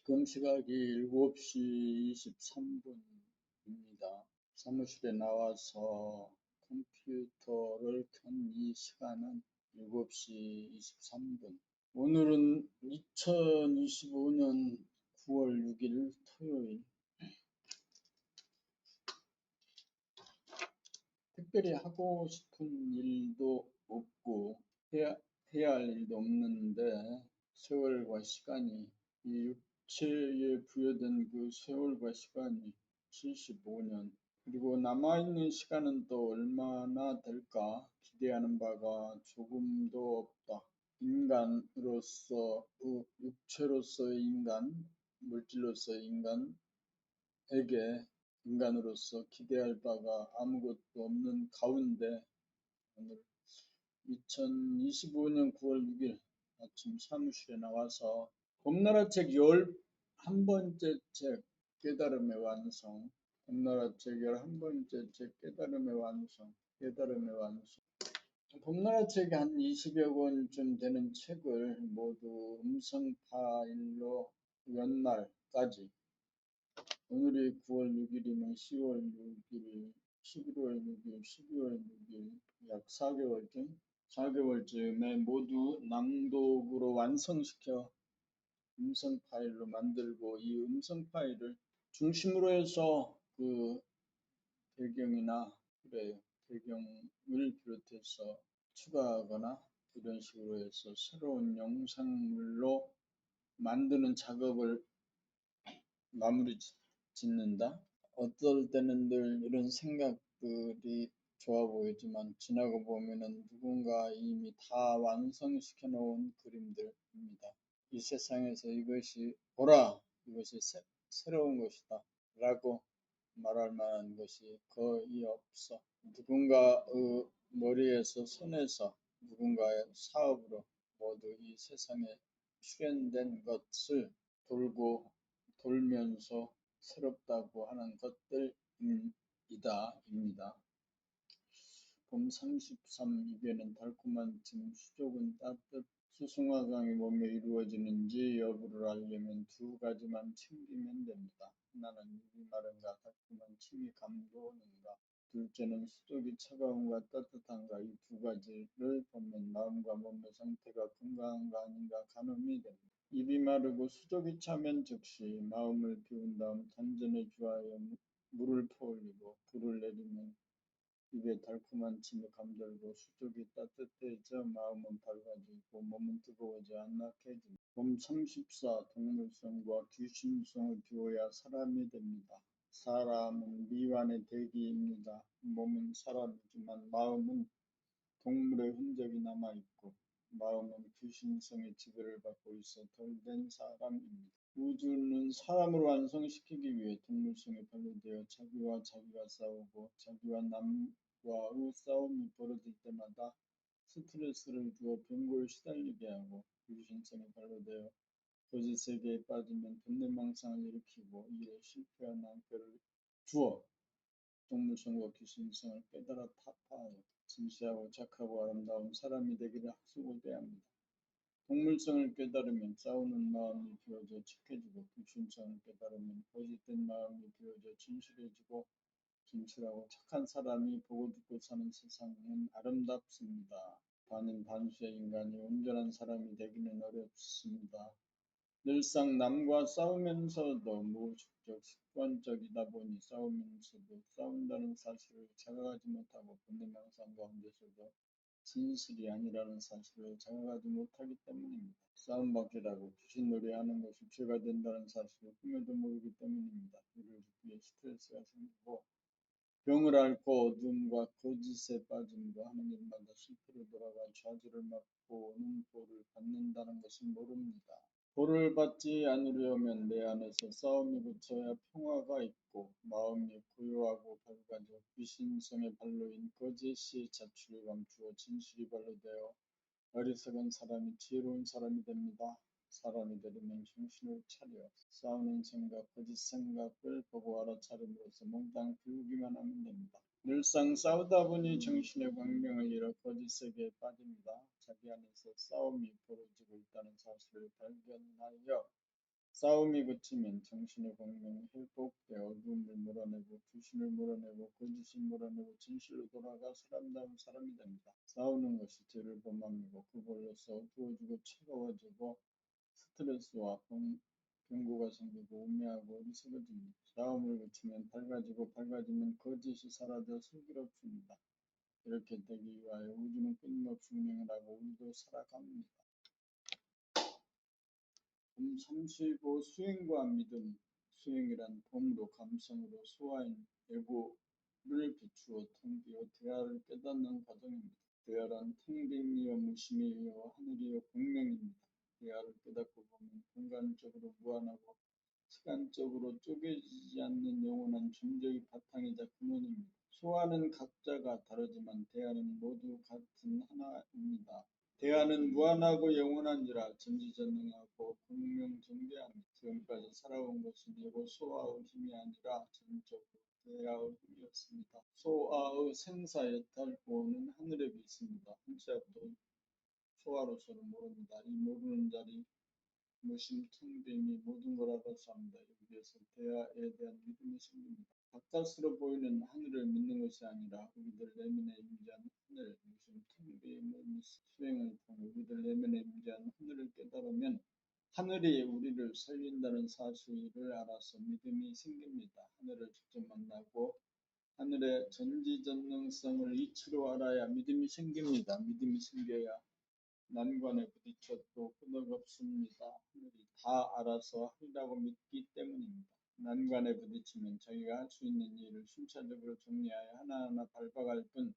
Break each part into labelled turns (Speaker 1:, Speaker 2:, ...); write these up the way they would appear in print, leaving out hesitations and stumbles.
Speaker 1: 지금 시각이 7시 23분입니다. 사무실에 나와서 컴퓨터를 켠 이 시간은 7시 23분. 오늘은 2025년 9월 6일 토요일. 특별히 하고 싶은 일도 없고 해야 할 일도 없는데 세월과 시간이 이 육체에 부여된 그 세월과 시간이 75년 그리고 남아있는 시간은 또 얼마나 될까 기대하는 바가 조금도 없다. 인간으로서 육체로서의 인간, 물질로서의 인간에게 인간으로서 기대할 바가 아무것도 없는 가운데 오늘 2025년 9월 6일 아침 사무실에 나와서 봄나라 책 11번째 책 깨달음의 완성 봄나라 책 11번째 책 깨달음의 완성 봄나라 책이 한 20여 권쯤 되는 책을 모두 음성 파일로 연말까지 오늘이 9월 6일이면 10월 6일, 11월 6일, 12월 6일 약 4개월쯤에 모두 낭독으로 완성시켜 음성 파일로 만들고 이 음성 파일을 중심으로 해서 그 배경이나 배경을 비롯해서 추가하거나 이런 식으로 해서 새로운 영상물로 만드는 작업을 마무리 짓는다. 어떨 때는 늘 이런 생각들이 좋아 보이지만 지나고 보면은 누군가 이미 다 완성시켜 놓은 그림들입니다. 이 세상에서 이것이 보라, 이것이 새로운 것이다 라고 말할 만한 것이 거의 없어. 누군가의 머리에서 손에서 누군가의 사업으로 모두 이 세상에 출현된 것을 돌고 돌면서 새롭다고 하는 것들입니다. 봄 33 입에는 달콤한 침 수족은 따뜻 수승화강이 몸에 이루어지는지 여부를 알려면 두 가지만 챙기면 됩니다. 하나는 입이 마른가 달콤한 침이 감도오는가 둘째는 수족이 차가운가 따뜻한가 이 두 가지를 보면 마음과 몸의 상태가 건강한가 아닌가 가늠이 됩니다. 입이 마르고 수족이 차면 즉시 마음을 비운 다음 단전에 주하여 물을 퍼올리고 불을 내리면 입에 달콤한 침이 감돌고 수족이 따뜻해져 마음은 밝아지고 몸은 뜨거워져 안락해집니다. 봄 34 동물성과 귀신성을 비워야 사람이 됩니다. 사람은 미완의 대기입니다. 몸은 사람이지만 마음은 동물의 흔적이 남아있고 마음은 귀신성의 지배를 받고 있어 덜된 사람입니다. 우주는 사람을 완성시키기 위해 동물성에 발효되어 자기와 자기가 싸우고 자기와 남과의 싸움이 벌어질 때마다 스트레스를 주어 병고에 시달리게 하고 귀신성에 발효되어 거짓 세계에 빠지면 돈내망상을 일으키고 이에 실패한 낭패를 주어 동물성과 귀신성을 깨달아 타파하여 진실하고 착하고 아름다운 사람이 되기를 학수고대야 합니다. 동물성을 깨달으면 싸우는 마음이 비워져 착해지고 귀신성을 깨달으면 거짓된 마음이 비워져 진실해지고 진실하고 착한 사람이 보고 듣고 사는 세상은 아름답습니다. 반인반수의 인간이 온전한 사람이 되기는 어렵습니다. 늘상 남과 싸우면서도 무의식적 습관적이다 보니 싸우면서도 싸운다는 사실을 자각하지 못하고 본능망상 가운데서도 진실이 아니라는 사실을 자각하지 못하기 때문입니다. 싸움밖에라고 귀신놀이하는 것이 죄가 된다는 사실을 꿈에도 모르기 때문입니다. 이를 듣기에 스트레스가 생기고 병을 앓고 어둠과 거짓에 빠짐과 하는 일마다 실패로 돌아가 좌절을 맛보 오는 보를 받는다는 것을 모릅니다. 보를 받지 않으려면 내 안에서 싸움이 그쳐야 평화가 있고 마음이 고요하고 밝아져 귀신성의 발로인 거짓이 자취를 감추어 진실이 발로되어 어리석은 사람이 지혜로운 사람이 됩니다. 사람이 되려면 정신을 차려 싸우는 생각, 거짓 생각을 보고 알아차림으로써 몽땅 비우기만 하면 됩니다. 늘상 싸우다 보니 정신의 광명을 잃어 거짓 세계에 빠집니다. 자기 안에서 싸움이 벌어지고 있다는 사실을 발견하여 싸움이 그치면 정신의 공명이 회복돼 어두움을 몰아내고 귀신을 몰아내고 거짓을 몰아내고 진실로 돌아가 사람다운 사람이 됩니다. 싸우는 것이 죄를 범함이고 그걸로써 어두워지고 차가워지고 스트레스와 경고가 생기고 우매하고 어리석어집니다. 싸움을 그치면 밝아지고 밝아지면 거짓이 사라져 슬기롭습니다. 이렇게 되기 위하여 우주는 끊임없이 운행을 하고 우리도 살아갑니다. 35 수행과 믿음. 수행이란 봄도 감성으로 소화인 예고를 비추어 텅비어 대화를 깨닫는 과정입니다. 대화란 텅빈이여 무심이여 하늘이여 공명입니다. 대화를 깨닫고 보면 공간적으로 무한하고 시간적으로 쪼개지지 않는 영원한 존재의 바탕이자 근원입니다. 소화는 각자가 다르지만 대화는 모두 같은 하나입니다. 대화는 무한하고 영원한지라 전지전능하고 공명정대합니다. 지금까지 살아온 것은 예고 소아의 힘이 아니라 전적으로 대화의 힘이었습니다. 소아의 생사여탈보는 하늘에 있습니다. 한치 앞도 소아로서는 모릅니다. 이 모르는 자리 무심 텅빈이 모든 걸 알아서 합니다. 여기에서 대화에 대한 믿음이 생깁니다. 가까스로 보이는 하늘을 믿는 것이 아니라 우리들 내면에 임재한 하늘, 무심 텅빈의 수행을 통해 우리들 내면에 임재한 하늘을 깨달으면 하늘이 우리를 살린다는 사실을 알아서 믿음이 생깁니다. 하늘을 직접 만나고 하늘의 전지전능성을 이치로 알아야 믿음이 생깁니다. 믿음이 생겨야 난관에 부딪혀도 끄덕없습니다. 하늘이 다 알아서 하리라고 믿기 때문입니다. 난관에 부딪히면 자기가 할 수 있는 일을 순차적으로 정리하여 하나하나 밟아갈 뿐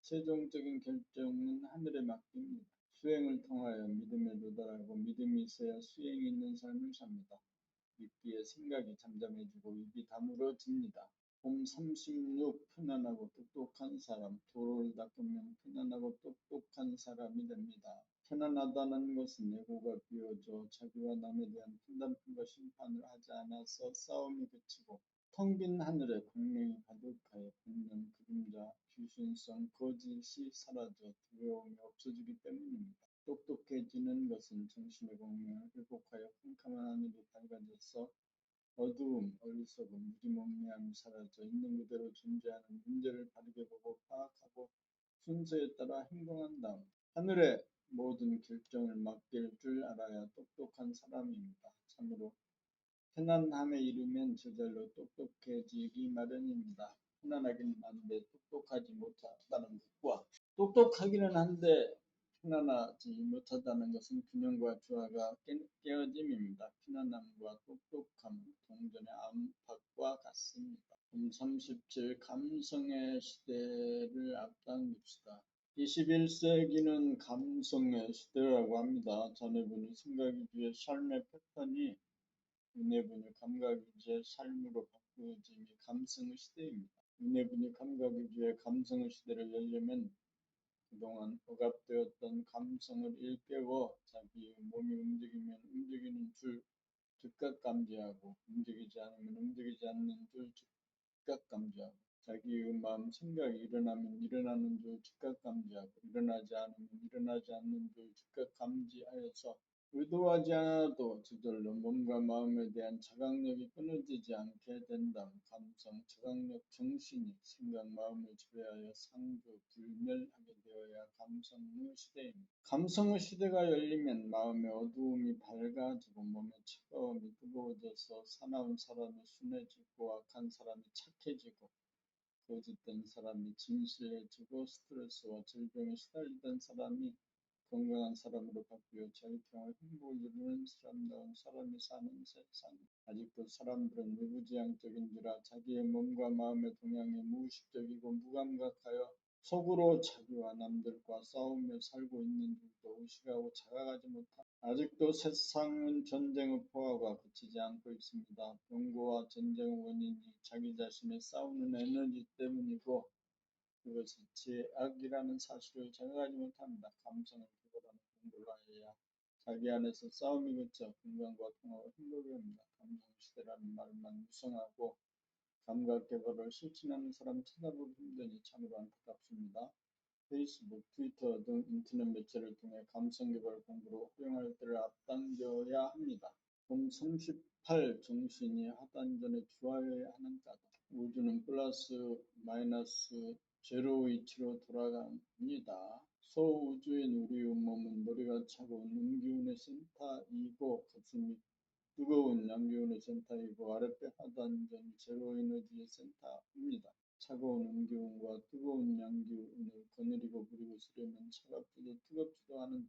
Speaker 1: 최종적인 결정은 하늘에 맡깁니다. 수행을 통하여 믿음에 도달하고 믿음이 있어야 수행이 있는 삶을 삽니다. 믿기에 생각이 잠잠해지고 입이 다물어집니다. 봄 36 편안하고 똑똑한 사람. 도를 닦으면 편안하고 똑똑한 사람이 됩니다. 편안하다는 것은 예고가 비워져 자기와 남에 대한 판단과 심판을 하지 않아서 싸움이 그치고 텅 빈 하늘에 광명이 가득하여 붓는 그림자, 귀신성, 거짓이 사라져 두려움이 없어지기 때문입니다. 똑똑해지는 것은 정신의 공명을 회복하여 캄캄한 하늘이 밝아져서 어두움, 어리석음, 무지몽매함이 사라져 있는 그대로 존재하는 문제를 바르게 보고 파악하고 순서에 따라 행동한 다음 하늘의 모든 결정을 맡길 줄 알아야 똑똑한 사람입니다. 참으로 편안함에 이르면 저절로 똑똑해지기 마련입니다. 편안하기는 한데 똑똑하지 못하다는 것과 똑똑하기는 한데 편안하지 못하다는 것은 균형과 조화가 깨어짐입니다. 편안함과 똑똑함은 동전의 안팎과 같습니다. 37 감성의 시대를 앞당깁시다. 21세기는 감성의 시대라고 합니다. 자네분이 생각이기에 삶의 패턴이 은혜분이 감각위주의 삶으로 바꾸어짐이 감성의 시대입니다. 은혜분이 감각위주의 감성의 시대를 열려면 그동안 억압되었던 감성을 일깨워 자기의 몸이 움직이면 움직이는 줄 즉각 감지하고 움직이지 않으면 움직이지 않는 줄 즉각 감지하고 자기의 마음 생각이 일어나면 일어나는 줄 즉각 감지하고 일어나지 않으면 일어나지 않는 줄 즉각 감지하여서 의도하지 않아도 저절로 몸과 마음에 대한 자각력이 끊어지지 않게 된다면 감성, 자각력, 정신이 생각, 마음을 지배하여 상주, 불멸하게 되어야 감성의 시대입니다. 감성의 시대가 열리면 마음의 어두움이 밝아지고 몸의 차가움이 뜨거워져서 사나운 사람이 순해지고 악한 사람이 착해지고 거짓된 사람이 진실해지고 스트레스와 질병에 시달리던 사람이 건강한 사람으로 바뀌어 자기 평화 행복을 이루는 사람다운 사람이 사는 세상. 아직도 사람들은 무부지양적인지라 자기의 몸과 마음의 동향이 무의식적이고 무감각하여 속으로 자기와 남들과 싸우며 살고 있는 줄도 의식하고 자각하지 못합니다. 아직도 세상은 전쟁의 포화가 그치지 않고 있습니다. 병고와 전쟁의 원인이 자기 자신의 싸우는 에너지 때문이고 그것이 죄악이라는 사실을 자각하지 못합니다. 감성을 구별하는 공부를 하여야 자기 안에서 싸움이 그쳐 건강과 통화와 행복이 옵니다. 감성시대라는 말만 무성하고 감각 개발을 실천하는 사람 찾아보기 힘드니 참으로 안타깝습니다. 페이스북, 트위터 등 인터넷 매체를 통해 감성 개발 공부로 활용할 때를 앞당겨야 합니다. 봄 38. 정신이 하단전에 주하여야 하는 까닭. 우주는 플러스 마이너스 제로 위치로 돌아갑니다. 소우주인 우리의 몸은 머리가 차가운 음기운의 센터이고 가슴이 뜨거운 양기운의 센터이고 아랫배 하단전이 제로 에너지의 센터입니다. 차가운 음기운과 뜨거운 양기운을 거느리고 부리고 쓰려면 차갑지도 뜨겁지도 않은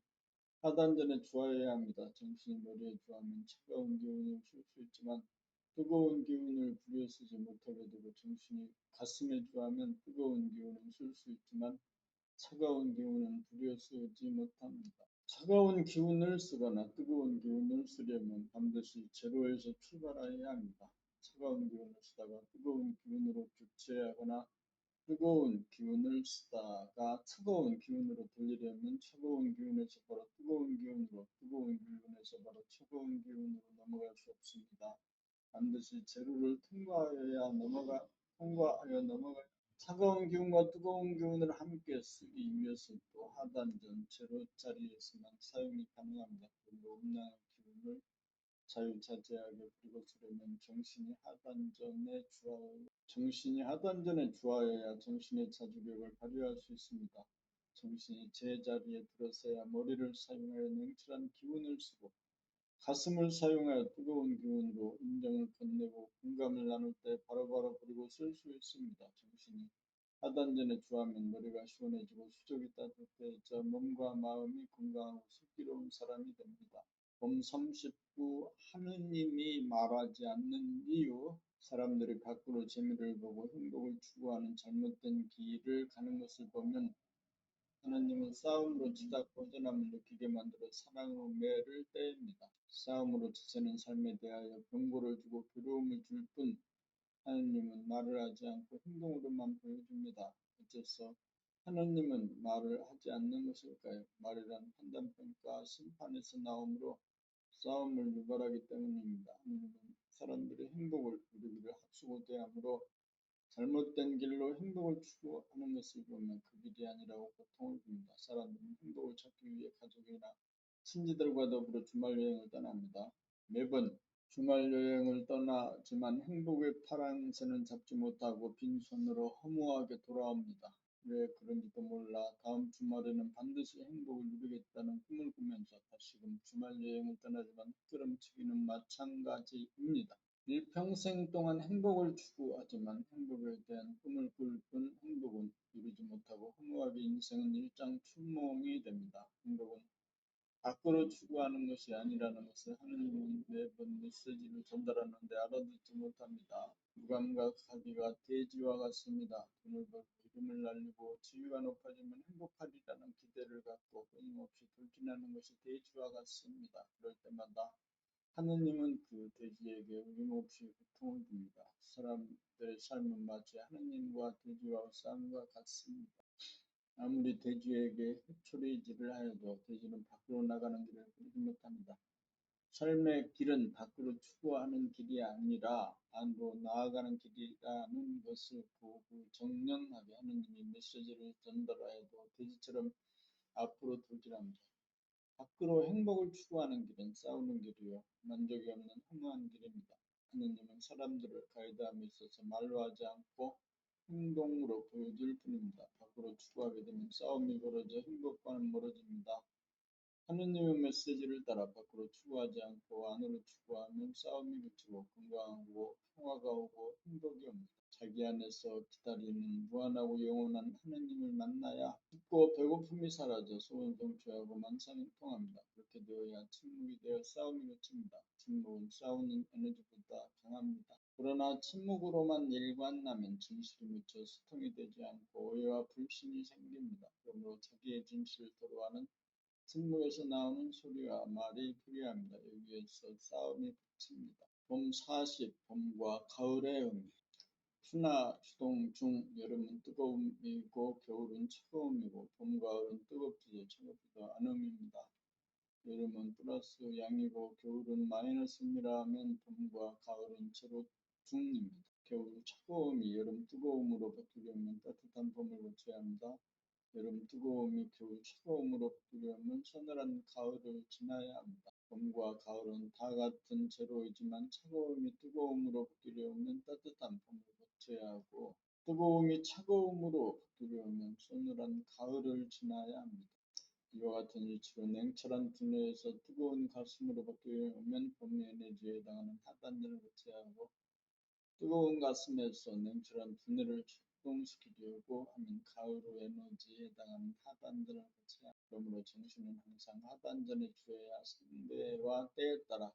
Speaker 1: 하단전에 주하여야 합니다. 정신이 머리에 주하면 차가운 기운을 쓸 수 있지만 뜨거운 기운을 부리에 쓰지 못하게 되고 정신이 가슴에 주하면 뜨거운 기운을 쓸 수 있지만 차가운 기운은 부리에 쓰지 못합니다. 차가운 기운을 쓰거나 뜨거운 기운을 쓰려면 반드시 제로에서 출발해야 합니다. 차가운 기운을 쓰다가 뜨거운 기운으로 교체하거나 뜨거운 기운을 쓰다가 차가운 기운으로 돌리려면 차가운 기운에서 바로 뜨거운 기운으로, 뜨거운 기운에서 바로 차가운 기운으로 넘어갈 수 없습니다. 반드시 제로를 통과하여 넘어가 차가운 기운과 뜨거운 기운을 함께 쓰기 위해서 또 하단전 제로 자리에서만 사용이 가능합니다. 그리고 음양의 기운을 자유자재하게 부리고 쓰려면 정신이 하단전에 주하여야 정신의 자주력을 발휘할 수 있습니다. 정신이 제자리에 들어서야 머리를 사용하여 냉철한 기운을 쓰고 가슴을 사용하여 뜨거운 기운으로 인정을 건네고 공감을 나눌 때 바로바로 부리고 쓸 수 있습니다. 정신이 하단전에 주하면 머리가 시원해지고 수족이 따뜻해져 몸과 마음이 건강하고 슬기로운 사람이 됩니다. 봄 39. 하느님이 말하지 않는 이유. 사람들이 밖으로 재미를 보고 행복을 추구하는 잘못된 길을 가는 것을 보면 하느님은 싸움으로 치다 고전함을 느끼게 만들어 사랑의 매를 떼입니다. 싸움으로 지새는 삶에 대하여 경고를 주고 괴로움을 줄 뿐 하느님은 말을 하지 않고 행동으로만 보여줍니다. 어째서 하느님은 말을 하지 않는 것일까요? 말이란 판단평가 심판에서 나오므로 싸움을 유발하기 때문입니다. 하느님은 사람들이 행복을 누리기를 합수고 대하므로 잘못된 길로 행복을 추구하는 것을 보면 그 길이 아니라고 고통을 줍니다. 사람들은 행복을 찾기 위해 가족이나 친지들과 더불어 주말 여행을 떠납니다. 매번 주말 여행을 떠나지만 행복의 파랑새는 잡지 못하고 빈손으로 허무하게 돌아옵니다. 왜 그런지도 몰라 다음 주말에는 반드시 행복을 누리겠다는 꿈을 꾸면서 다시금 주말 여행을 떠나지만 끄럼치기는 마찬가지입니다. 일평생 동안 행복을 추구하지만 행복에 대한 꿈을 꿀 뿐 행복은 누리지 못하고 허무하게 인생은 일장춘몽이 됩니다. 행복은 밖으로 추구하는 것이 아니라는 것을 하느님은 매번 메시지를 전달하는데 알아듣지 못합니다. 무감각하기가 돼지와 같습니다. 돈을 벌고 이름을 날리고 지위가 높아지면 행복하리라는 기대를 갖고 끊임없이 돌진하는 것이 돼지와 같습니다. 그럴 때마다 하느님은 그 돼지에게 어김없이 고통을 줍니다. 사람들의 삶은 마치 하느님과 돼지와 싸움과 같습니다. 아무리 돼지에게 회초리질을 하여도 돼지는 밖으로 나가는 길을 보지 못합니다. 삶의 길은 밖으로 추구하는 길이 아니라 안으로 나아가는 길이라는 것을 보고 정령하게 하느님이 메시지를 전달하여도 돼지처럼 앞으로 돌진합니다. 밖으로 행복을 추구하는 길은 싸우는 길이요 만족이 없는 허무한 길입니다. 하느님은 사람들을 가이드함에 있어서 말로 하지 않고 행동으로 보여줄 뿐입니다. 밖으로 추구하게 되면 싸움이 벌어져 행복과는 멀어집니다. 하느님의 메시지를 따라 밖으로 추구하지 않고 안으로 추구하면 싸움이 그치고 건강하고 평화가 오고 행복이 옵니다. 자기 안에서 기다리는 무한하고 영원한 하느님을 만나야 춥고 배고픔이 사라져 소원 성취하고 만상이 통합니다. 그렇게 되어야 침묵이 되어 싸움이 그칩니다. 침묵은 싸우는 에너지보다 강합니다. 그러나 침묵으로만 일관하면 진실이 묻혀 소통이 되지 않고 오해와 불신이 생깁니다. 그러므로 자기의 진실을 토로하는 침묵에서 나오는 소리와 말이 필요합니다. 여기에서 싸움이 붙입니다. 봄 40. 봄과 가을의 의미. 추나 추동 중 여름은 뜨거움이고 겨울은 차가움이고 봄 가을은 뜨겁지도 차갑지도 않음입니다. 여름은 플러스 양이고 겨울은 마이너스입니다 하면 봄과 가을은 제로 중입니다. 겨울 차가움이 여름 뜨거움으로 바뀌려면 따뜻한 봄을 거쳐야 합니다. 여름 뜨거움이 겨울 차가움으로 바뀌려면 서늘한 가을을 지나야 합니다. 봄과 가을은 다 같은 재료이지만 차가움이 뜨거움으로 바뀌려 오면 따뜻한 봄을 거쳐야 하고 뜨거움이 차가움으로 바뀌려 오면 서늘한 가을을 지나야 합니다. 이와 같은 이치로 냉철한 두뇌에서 뜨거운 가슴으로 바뀌려 오면 봄의 에너지에 해당하는 하단전을 거쳐야 하고 뜨거운 가슴에서 냉철한 두뇌를 출동시키려고 하면 가을의 에너지에 해당하는 하단전을 거쳐야 합니다. 그러므로 정신은 항상 하단전에 주어야 상대와 때에 따라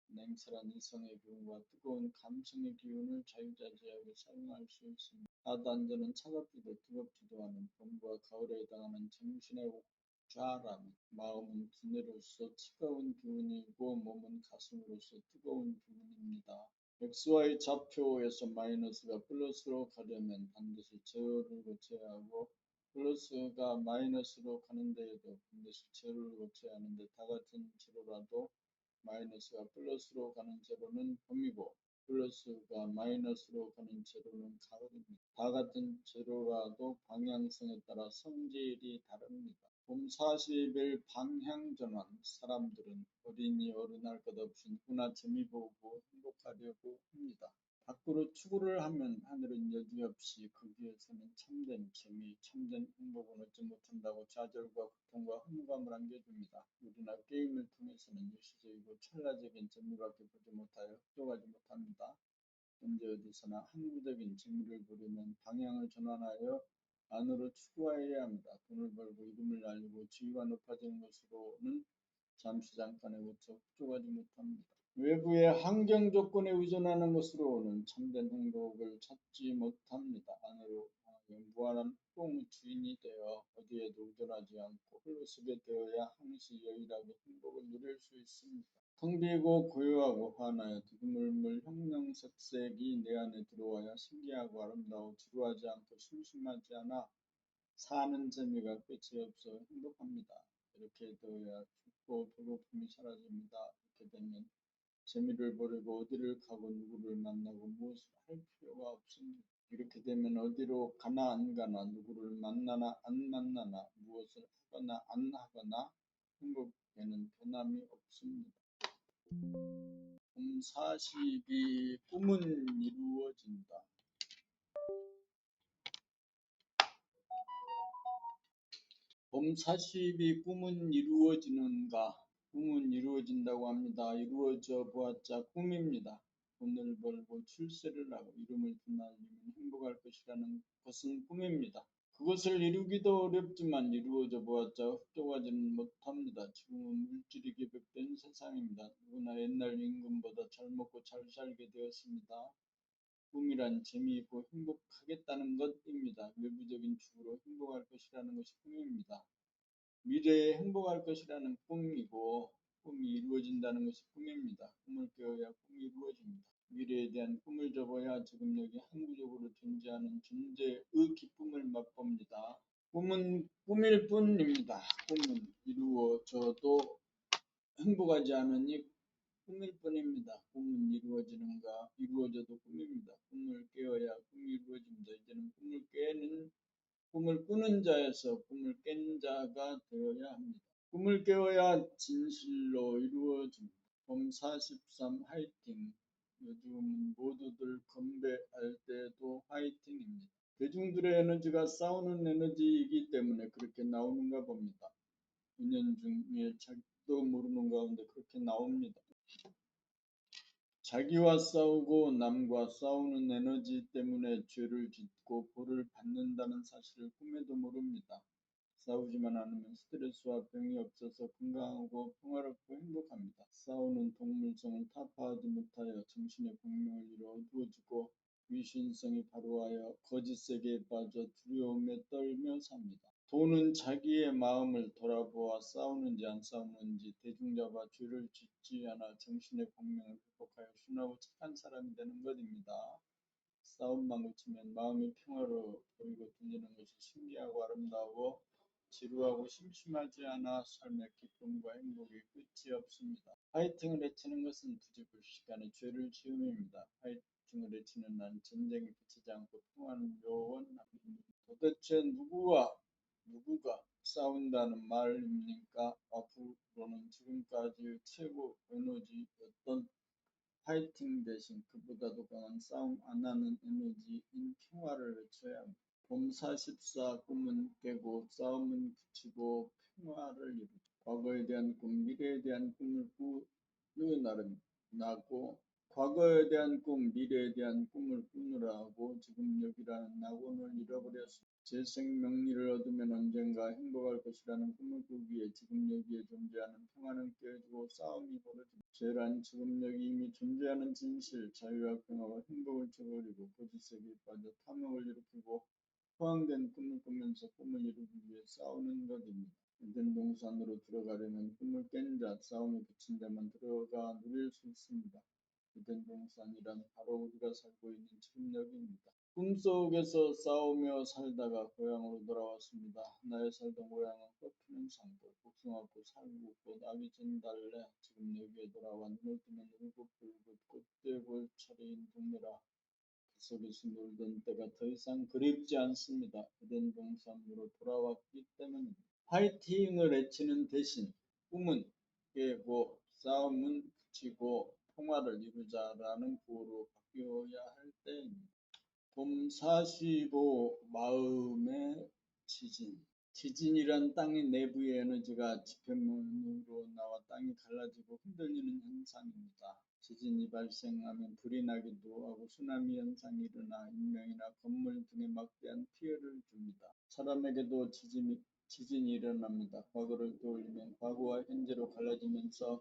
Speaker 1: 냉철한 이성의 기운과 뜨거운 감성의 기운을 자유자재하게 사용할 수 있습니다. 하단전은 차갑지도 뜨겁지도 않은 봄과 가을에 해당하는 정신의 옥좌라면 마음은 두뇌로서 차가운 기운이고 몸은 가슴으로서 뜨거운 기운입니다. xy 좌표에서 마이너스가 플러스로 가려면 반드시 제로를 거쳐야 하고 플러스가 마이너스로 가는 데에도 반드시 제로를 거쳐야 하는데 다 같은 제로라도 마이너스가 플러스로 가는 제로는 봄이고 플러스가 마이너스로 가는 제로는 가을입니다. 다 같은 제로라도 방향성에 따라 성질이 다릅니다. 봄 40일 방향 전환 사람들은 어린이 어른할 것 없이 누구나 재미 보고 행복하려고 합니다. 밖으로 추구를 하면 하늘은 여지없이 거기에서는 참된 재미, 참된 행복은 얻지 못한다고 좌절과 고통과 허무감을 안겨줍니다. 우리나 게임을 통해서는 일시적이고 찰나적인 재미밖에 보지 못하여 흡족하지 못합니다. 언제 어디서나 항구적인 재미를 보려면 방향을 전환하여 안으로 추구해야 합니다. 돈을 벌고 이름을 날리고 지위가 높아지는 것으로는 잠시 잠깐에 그쳐 흡족하지 못합니다. 외부의 환경 조건에 의존하는 것으로는 참된 행복을 찾지 못합니다. 안으로 무한한 뽕 주인이 되어 어디에도 의존하지 않고 홀로 쓰게 되어야 항시 여유하게 행복을 누릴 수 있습니다. 텅 비고 고요하고 환하여 두두물물 형형색색이 내 안에 들어와야 신기하고 아름다워 지루하지 않고 심심하지 않아 사는 재미가 끝이 없어 행복합니다. 이렇게 되어야 춥고 배고픔이 사라집니다. 이렇게 되면 재미를 버리고 어디를 가고 누구를 만나고 무엇을 할 필요가 없습니다. 이렇게 되면 어디로 가나 안 가나 누구를 만나나 안 만나나 무엇을 하거나 안 하거나 행복에는 변함이 없습니다. 봄 40이 꿈은 이루어진다. 봄 40이 꿈은 이루어지는가? 꿈은 이루어진다고 합니다. 이루어져 보았자 꿈입니다. 돈을 벌고 출세를 하고 이름을 휘날리면 행복할 것이라는 것은 꿈입니다. 그것을 이루기도 어렵지만 이루어져 보았자 흡족하지는 못합니다. 지금은 물질이 개벽된 세상입니다. 누구나 옛날 임금보다 잘 먹고 잘 살게 되었습니다. 꿈이란 재미있고 행복하겠다는 것입니다. 외부적인 축으로 행복할 것이라는 것이 꿈입니다. 미래에 행복할 것이라는 꿈이고 꿈이 이루어진다는 것이 꿈입니다. 꿈을 깨어야 꿈이 이루어집니다. 미래에 대한 꿈을 접어야 지금 여기 항구적으로 존재하는 존재의 기쁨을 맛봅니다. 꿈은 꿈일 뿐입니다. 꿈은 이루어져도 행복하지 않으니 꿈일 뿐입니다. 꿈은 이루어지는가? 이루어져도 꿈입니다. 꿈을 깨어야 꿈이 이루어집니다. 이제는 꿈을 꾸는 자에서 꿈을 깬 자가 되어야 합니다. 꿈을 깨어야 진실로 이루어집니다. 봄 43 화이팅. 요즘은 모두들 건배할 때도 화이팅입니다. 대중들의 에너지가 싸우는 에너지이기 때문에 그렇게 나오는가 봅니다. 은연중에 자기도 모르는 가운데 그렇게 나옵니다. 자기와 싸우고 남과 싸우는 에너지 때문에 죄를 짓고 벌을 받는다는 사실을 꿈에도 모릅니다. 싸우지만 않으면 스트레스와 병이 없어서 건강하고 평화롭고 행복합니다. 싸우는 동물성을 타파하지 못하여 정신의 공명을 잃어 어두워지고 위신성이 바로하여 거짓 세계에 빠져 두려움에 떨며 삽니다. 돈은 자기의 마음을 돌아보아 싸우는지 안 싸우는지 대중잡아 죄를 짓지 않아 정신의 공명을 회복하여 순하고 착한 사람이 되는 것입니다. 싸움만 그치면 마음이 평화로 보이고 들리는 것이 신기하고 아름다워 지루하고 심심하지 않아 삶의 기쁨과 행복이 끝이 없습니다. 파이팅을 외치는 것은 부지불식간의 죄를 지음입니다. 파이팅을 외치는 난 전쟁에 그치지 않고 평화는 요원합니다. 도대체 누구가 싸운다는 말입니까? 앞으로는 지금까지의 최고 에너지였던 파이팅 대신 그보다도 강한 싸움 안 하는 에너지인 평화를 외쳐야 합니다. 봄44 꿈은 깨고 싸움은 그치고 평화를 이루자. 과거에 대한 꿈, 미래에 대한 꿈을 꾸는 날은 나고 과거에 대한 꿈, 미래에 대한 꿈을 꾸느라고 지금 여기라는 낙원을 잃어버렸습니다. 제 생명리를 얻으면 언젠가 행복할 것이라는 꿈을 꾸기에 지금 여기에 존재하는 평화는 깨지고 싸움이 벌어집니다. 죄란 지금 여기 이미 존재하는 진실, 자유와 평화와 행복을 저버리고 거짓 세계에 빠져 탐욕을 일으키고 포항된 꿈을 꾸면서 꿈을 이루기 위해 싸우는 것입니다. 에덴 동산으로 들어가려면 꿈을 깬 자, 싸움에 그친 자만 들어가 누릴 수 있습니다. 에덴 동산이란 바로 우리가 살고 있는 지금 여기입니다. 꿈속에서 싸우며 살다가 고향으로 돌아왔습니다. 나의 살던 고향은 꽃피는 산골, 복숭아꽃, 살구꽃, 아기 진달래. 지금 여기에 돌아와 눈을 뜨면 울긋불긋 꽃대골 차례인 동네라. 그 속에서 놀던 때가 더 이상 그립지 않습니다. 에덴 동산으로 돌아왔기 때문입니다. 파이팅을 외치는 대신 꿈은 깨고 싸움은 그치고 평화를 이루자라는 구호로 바뀌어야 할 때입니다. 봄45 마음의 지진. 지진이란 땅의 내부의 에너지가 지표면으로 나와 땅이 갈라지고 흔들리는 현상입니다. 지진이 발생하면 불이 나기도 하고 쓰나미 현상이 일어나 인명이나 건물 등에 막대한 피해를 줍니다. 사람에게도 지진이 일어납니다. 과거를 떠올리면 과거와 현재로 갈라지면서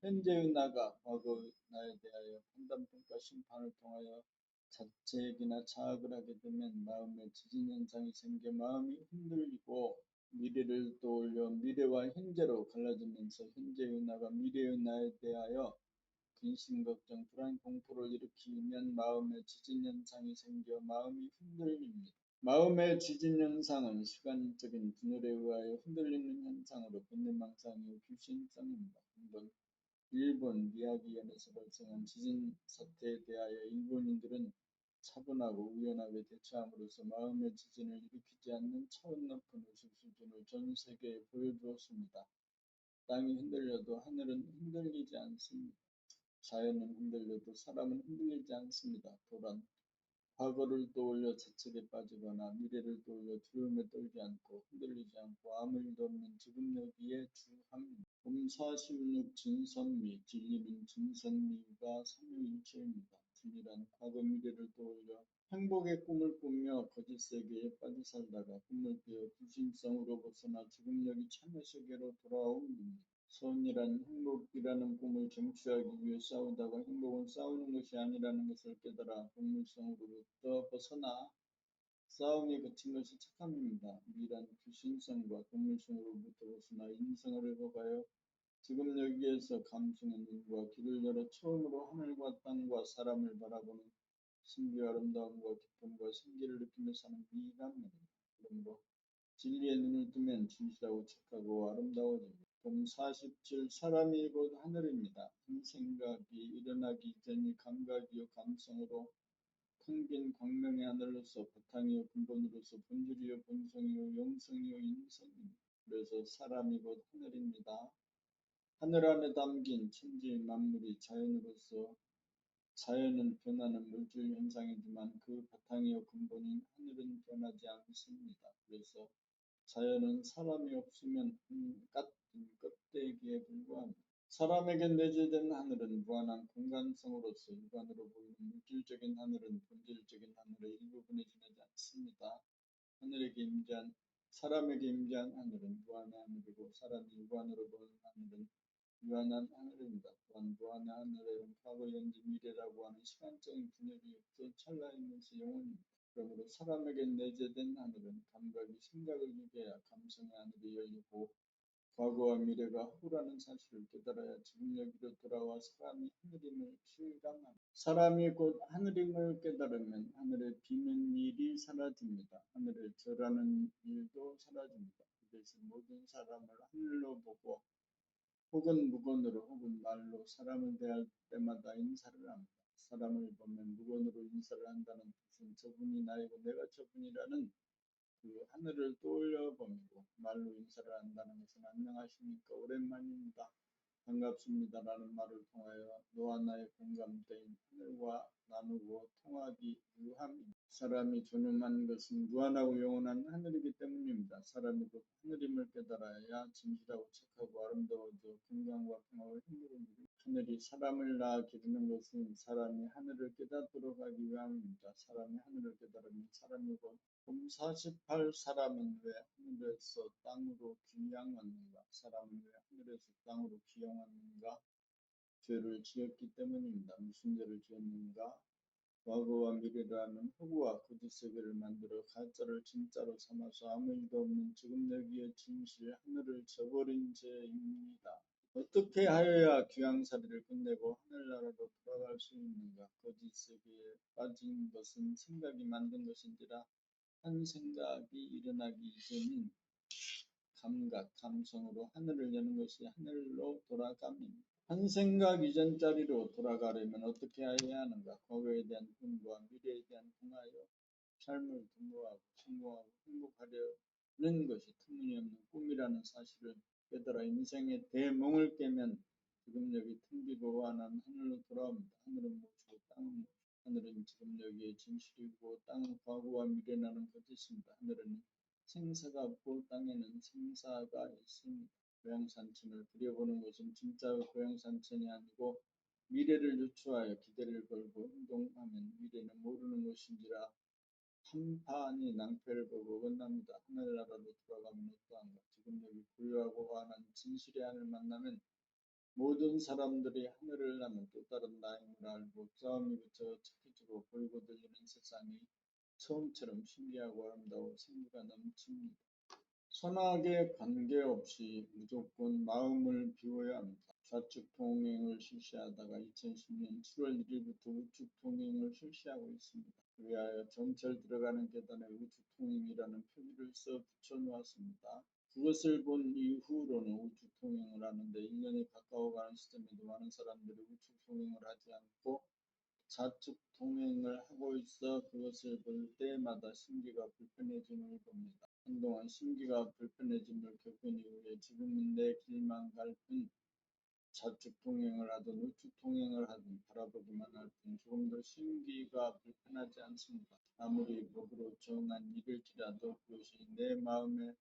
Speaker 1: 현재의 나가 과거의 나에 대하여 판단평가 심판을 통하여 자책이나 자학을 하게 되면 마음에 지진 현상이 생겨 마음이 흔들리고 미래를 떠올려 미래와 현재로 갈라지면서 현재의 나가 미래의 나에 대하여 근심, 걱정, 불안, 공포를 일으키면 마음에 지진 현상이 생겨 마음이 흔들립니다. 마음의 지진 현상은 시간적인 분열에 의하여 흔들리는 현상으로 본능망상의 귀신성입니다. 일본 미야기현에서 발생한 지진 사태에 대하여 일본인들은 차분하고 우연하게 대처함으로써 마음의 지진을 일으키지 않는 차원 높은 의식 수준을 전 세계에 보여주었습니다. 땅이 흔들려도 하늘은 흔들리지 않습니다. 자연은 흔들려도 사람은 흔들리지 않습니다. 또한 과거를 떠올려 자책에 빠지거나 미래를 떠올려 두려움에 떨지 않고 흔들리지 않고 아무 일도 없는 지금 여기에 주합니다. 봄46 진선미, 진리는 진선미가 삼위일체입니다. 진리란 과거 미래를 떠올려 행복의 꿈을 꾸며 거짓 세계에 빠져 살다가 꿈을 깨어 불신성으로 벗어나 지금 여기 참의 세계로 돌아옵니다. 선이란 행복이라는 꿈을 쟁취하기 위해 싸우다가 행복은 싸우는 것이 아니라는 것을 깨달아 동물성으로부터 벗어나 싸움이 그친 것이 착함입니다. 미란 귀신성과 동물성으로부터 벗어나 인성을 회복하여 지금 여기에서 감성의 눈과 귀를 열어 처음으로 하늘과 땅과 사람을 바라보는 신비와 아름다움과 기쁨과 신기를 느끼며 사는 미감입니다. 그러므로 진리의 눈을 뜨면 진실하고 착하고 아름다워집니다. 봄47 사람이 곧 하늘입니다. 한 생각이 일어나기 전이 감각이요 감성으로 텅 빈 광명의 하늘로서 바탕이요 근본으로서 본질이요 본성이요 영성이요 인성입니다. 그래서 사람이 곧 하늘입니다. 하늘 안에 담긴 천지 만물이 자연으로서 자연은 변하는 물질 현상이지만 그 바탕이요 근본인 하늘은 변하지 않습니다. 그래서 자연은 사람이 없으면 같은 껍데기에 불과합니다. 사람에게 내재된 하늘은 무한한 공간성으로서 육안으로 보이는 물질적인 하늘은 본질적인 하늘의 일부분에 지나지 않습니다. 사람에게 임재한 하늘은 무한의 하늘이고 사람이 육안으로 보는 하늘은 무한한 하늘입니다. 또한 무한의 하늘에는 과거, 현재, 미래라고 하는 시간적인 분열이 없어 찰나이면서 영원입니다. 그러므로 사람에게 내재된 하늘은 감각이 생각을 유도해야 감성의 하늘이 열리고 과거와 미래가 허구라는 사실을 깨달아야 지금 여기로 돌아와 사람이 하늘임을 실감합니다. 사람이 곧 하늘임을 깨달으면 하늘에 비는 일이 사라집니다. 하늘에 절하는 일도 사라집니다. 그 대신 모든 사람을 하늘로 보고 혹은 무건으로 혹은 말로 사람을 대할 때마다 인사를 합니다. 사람을 보면 무건으로 인사를 한다는 뜻은 저분이 나이고 내가 저분이라는 그 하늘을 떠올려 봅니다. 말로 인사를 한다는 것은 안녕하십니까 오랜만입니다. 반갑습니다라는 말을 통하여 너와 나의 공감대인 하늘과 나누고 통하기 유함입니다. 사람이 존엄한 것은 무한하고 영원한 하늘이기 때문입니다. 사람이 곧 하늘임을 깨달아야 진실하고 착하고 아름다워져 건강과 평화와 행복을 누립니다. 하늘이 사람을 낳아 기르는 것은 사람이 하늘을 깨닫도록 하기 위함입니다. 사람이 하늘을 깨달으면 사람이 곧 48 사람은 왜 하늘에서 땅으로 귀양하는가? 사람은 왜 하늘에서 땅으로 귀양하는가? 죄를 지었기 때문입니다. 무슨 죄를 지었는가? 과거와 미래라는 허구와 거짓 세계를 만들어 가짜를 진짜로 삼아서 아무 일도 없는 지금 여기의 진실 하늘을 저버린 죄입니다. 어떻게 하여야 귀양살이를 끝내고 하늘나라로 돌아갈 수 있는가? 거짓 세계에 빠진 것은 생각이 만든 것인지라 한 생각이 일어나기 이전인 감각, 감성으로 하늘을 여는 것이 하늘로 돌아갑니다. 한 생각 이전 자리로 돌아가려면 어떻게 해야 하는가? 과거에 대한 꿈과 미래에 대한 공하여 삶을 도모하고 성공하고 행복하려는 것이 터무니없는 꿈이라는 사실을 깨달아 인생의 대몽을 깨면 지금 여기 텅 비고 환한 하늘로 돌아옵니다. 하늘은 무엇이고 땅은 무엇이고 하늘은 지금 여기의 진실이고 땅은 과거와 미래라는 거짓입니다. 하늘은 생사가 없고 땅에는 생사가 있습니다. 고향산천을 그려보는 것은 진짜 고향산천이 아니고 미래를 유추하여 기대를 걸고 행동하면 미래는 모르는 것인지라 한판이 낭패를 보고 끝납니다. 하늘나라로 돌아가면 어떠한가? 지금 여기 고요하고 환한 진실의 하늘 만나면 모든 사람들이 하늘을 나면 또 다른 나임을 알고 싸움이 붙여 착해지고 보이고 들리는 세상이 처음처럼 신기하고 아름다워 생기가 넘칩니다. 선악에 관계없이 무조건 마음을 비워야 합니다. 좌측 통행을 실시하다가 2010년 7월 1일부터 우측 통행을 실시하고 있습니다. 위하여 전철 들어가는 계단에 우측 통행이라는 표기를 써 붙여놓았습니다. 그것을 본 이후로는 우측 통행을 하는데 1년이 가까워가는 시점에도 많은 사람들이 우측 통행을 하지 않고 좌측 통행을 하고 있어 그것을 볼 때마다 심기가 불편해짐을 봅니다. 한동안 심기가 불편해짐을 겪은 이후에 지금은 내 길만 갈 뿐 좌측 통행을 하든 우측 통행을 하든 바라보기만 할 뿐 조금도 심기가 불편하지 않습니다. 아무리 법으로 정한 일일지라도 그것이 내 마음에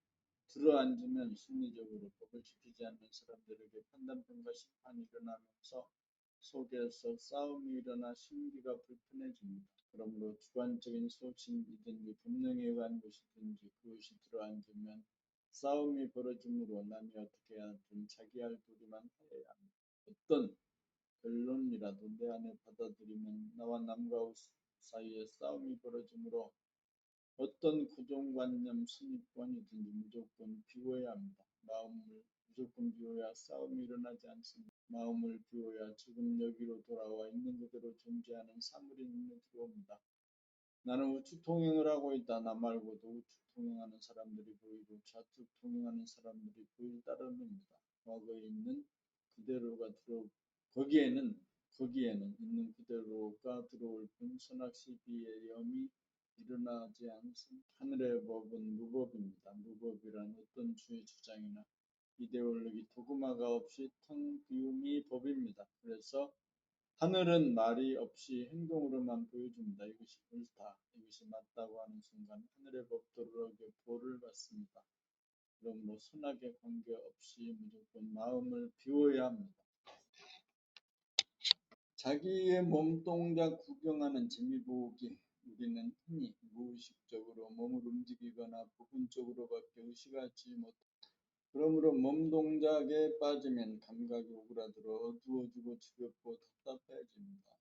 Speaker 1: 들어앉으면 심리적으로 법을 지키지 않는 사람들에게 판단평가 심판이 일어나면서 속에서 싸움이 일어나 심기가 불편해집니다. 그러므로 주관적인 소신이든지 본능에 의한 것이든지 그것이 들어앉으면 싸움이 벌어지므로 남이 어떻게 하든 자기 할 도리만 해야 합니다. 어떤 결론이라도 내 안에 받아들이면 나와 남과 사이에 싸움이 벌어지므로 어떤 고정관념, 선입관이든지 무조건 비워야 합니다. 마음을 무조건 비워야 싸움이 일어나지 않습니다. 마음을 비워야 지금 여기로 돌아와 있는 그대로 존재하는 사물이 눈에 들어옵니다. 나는 우측 통행을 하고 있다. 나 말고도 우측 통행하는 사람들이 보이고 좌측 통행하는 사람들이 보일 따름입니다. 과거에 있는 그대로가 거기에는 있는 그대로가 들어올 뿐 선악시비의 염이 일어나지 않습니다. 하늘의 법은 무법입니다. 무법이란 어떤 주의 주장이나 이데올로기 도구마가 없이 텅 비움이 법입니다. 그래서 하늘은 말이 없이 행동으로만 보여줍니다. 이것이 옳다, 이것이 맞다고 하는 순간 하늘의 법도로에게 보를 받습니다. 그러므로 선악에 관계없이 무조건 마음을 비워야 합니다. 자기의 몸동작 구경하는 재미보기 우리는 흔히 무의식적으로 몸을 움직이거나 부분적으로밖에 의식하지 못합니다. 그러므로 몸동작에 빠지면 감각이 오그라들어 어두워지고 지겹고 답답해집니다.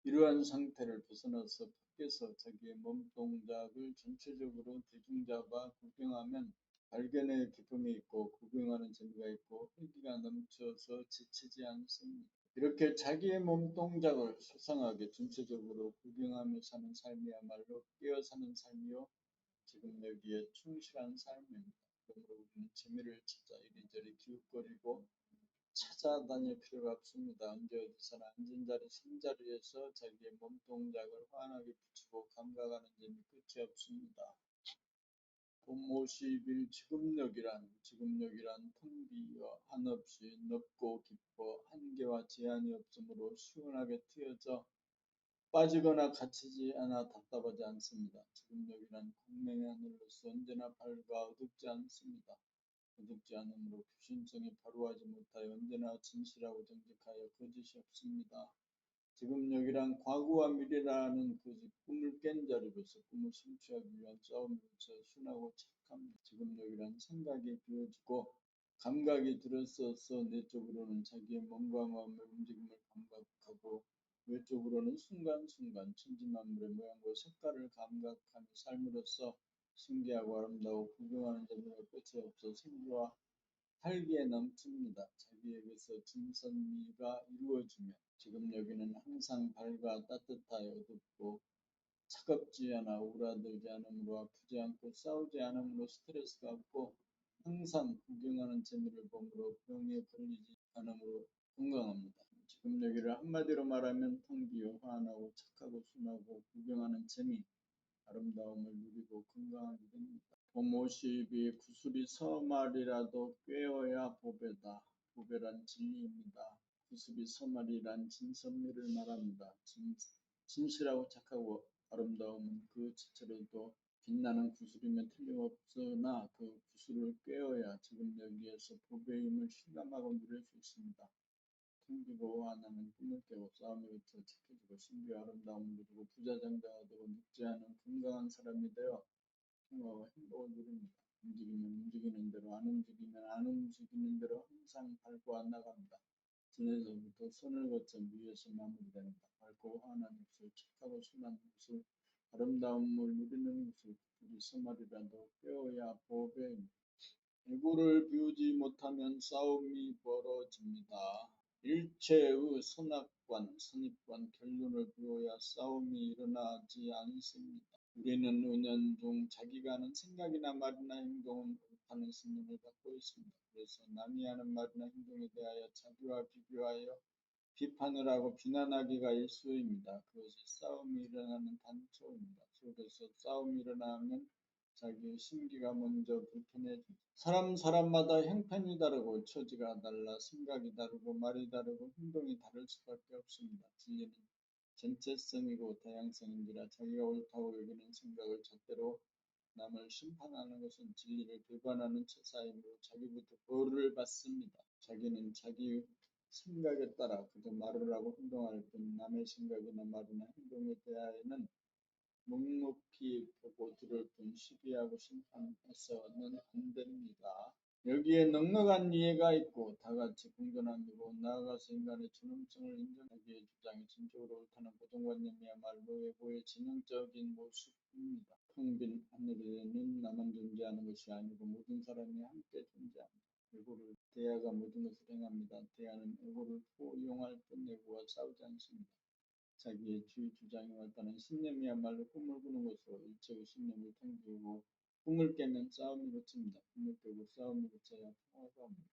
Speaker 1: 이러한 상태를 벗어나서 밖에서 자기의 몸동작을 전체적으로 대중잡아 구경하면 발견의 기쁨이 있고 구경하는 재미가 있고 활기가 넘쳐서 지치지 않습니다. 이렇게 자기의 몸동작을 소상하게 전체적으로 구경하며 사는 삶이야말로 깨어 사는 삶이요 지금 여기에 충실한 삶입니다. 그러므로 우리는 재미를 찾아 이리저리 기웃거리고 찾아다닐 필요가 없습니다. 언제 어디서나 앉은 자리 선 자리에서 자기의 몸동작을 환하게 붙이고 감각하는 점이 끝이 없습니다. 봄 50일 지금역이란 텅 비어 한없이 넓고 깊어 한계와 제한이 없으므로 시원하게 트여져 빠지거나 갇히지 않아 답답하지 않습니다. 지금역이란 광명의 하늘로서 언제나 밝아 어둡지 않습니다. 어둡지 않으므로 귀신성이 바로하지 못하여 언제나 진실하고 정직하여 거짓이 없습니다. 지금역이란 과거와 미래라는 거짓 꿈을 깬 자리로서 꿈을 성취하기 위한 싸움으로서 순하고 착합니다. 지금역이란 생각이 비워지고 감각이 들어서서 내적으로는 자기의 몸과 마음의 움직임을 감각하고 외적으로는 순간순간 천지만물의 모양과 색깔을 감각하는 삶으로서 신기하고 아름다워 구경하는 재미가 끝이 없어 생기와 활기에 넘칩니다. 자기에게서 진선미가 이루어지며 지금 여기는 항상 밝아 따뜻하여 어둡고 차갑지 않아 우울하지 않으므로 아프지 않고 싸우지 않으므로 스트레스가 없고 항상 구경하는 재미를 보므로 병에 걸리지 않으므로 건강합니다. 지금 여기를 한마디로 말하면 텅 비어 환하고 착하고 순하고 구경하는 재미, 아름다움을 누리고 건강하게 됩니다. 봄 50이 구슬이 서말이라도 꿰어야 보배다. 보배란 진리입니다. 구슬이 서말이란 진선미를 말합니다. 진실하고 착하고 아름다움은 그 자체로도 빛나는 구슬이면 틀림없으나 그 구슬을 꿰어야 지금 여기에서 보배임을 실감하고 누릴 수 있습니다. 텅비고 하나는 꿈을 깨고 싸움에 그쳐 지켜지고 신비와 아름다움을 누리고 부자장자가 되고 늙지 않은 건강한 사람이 되어 평화와 행복을 누립니다. 움직이면 움직이는 대로 안 움직이면 안 움직이는 대로 항상 밟고 나갑니다. 지내서부터 선을 거쳐 위에서 마무리됩니다. 밝고 환한 입술, 착하고 순한 입술, 아름다움을 누리는 입술, 우리 서말이라도 꿰어야 보배입니다. 애고를 비우지 못하면 싸움이 벌어집니다. 일체의 선악관, 선입관, 결론을 비워야 싸움이 일어나지 않습니다. 우리는 은연중 자기가 하는 생각이나 말이나 행동은 옳다는 신념을 갖고 있습니다. 그래서 남이 하는 말이나 행동에 대하여 자기와 비교하여 비판을 하고 비난하기가 일쑤입니다. 그것이 싸움이 일어나는 단초입니다. 속에서 싸움이 일어나면 자기의 심기가 먼저 불편해집니다. 사람마다 형편이 다르고 처지가 달라 생각이 다르고 말이 다르고 행동이 다를 수밖에 없습니다. 진리는 전체성이고 다양성인지라 자기가 옳다고 여기는 생각을 잣대로 남을 심판하는 것은 진리를 배반하는 처사이므로 자기부터 벌을 받습니다. 자기는 자기 생각에 따라 그저 말을 하고 행동할 뿐 남의 생각이나 말이나 행동에 대하여는 묵묵히 보고 들을 뿐 시비하고 심판해서는 안 됩니다. 여기에 넉넉한 이해가 있고 다같이 공존함이고 나아가서 인간의 존엄성을 인정하기에 주장이 진적으로 옳다는 고정관념이야말로 외고의 진영적인 모습입니다. 텅 빈 하늘에는 나만 존재하는 것이 아니고 모든 사람이 함께 존재합니다. 외고를 대야가 모든 것을 행합니다. 대야는 외고를 포용할 뿐 외고와 싸우지 않습니다. 자기의 주장이 맞다는 신념이야말로 꿈을 꾸는 것으로 일체의 신념을 텅비우고 꿈을 깨면 싸움이 그칩니다. 꿈을 깨고 싸움이 그쳐야 평화가 옵니다.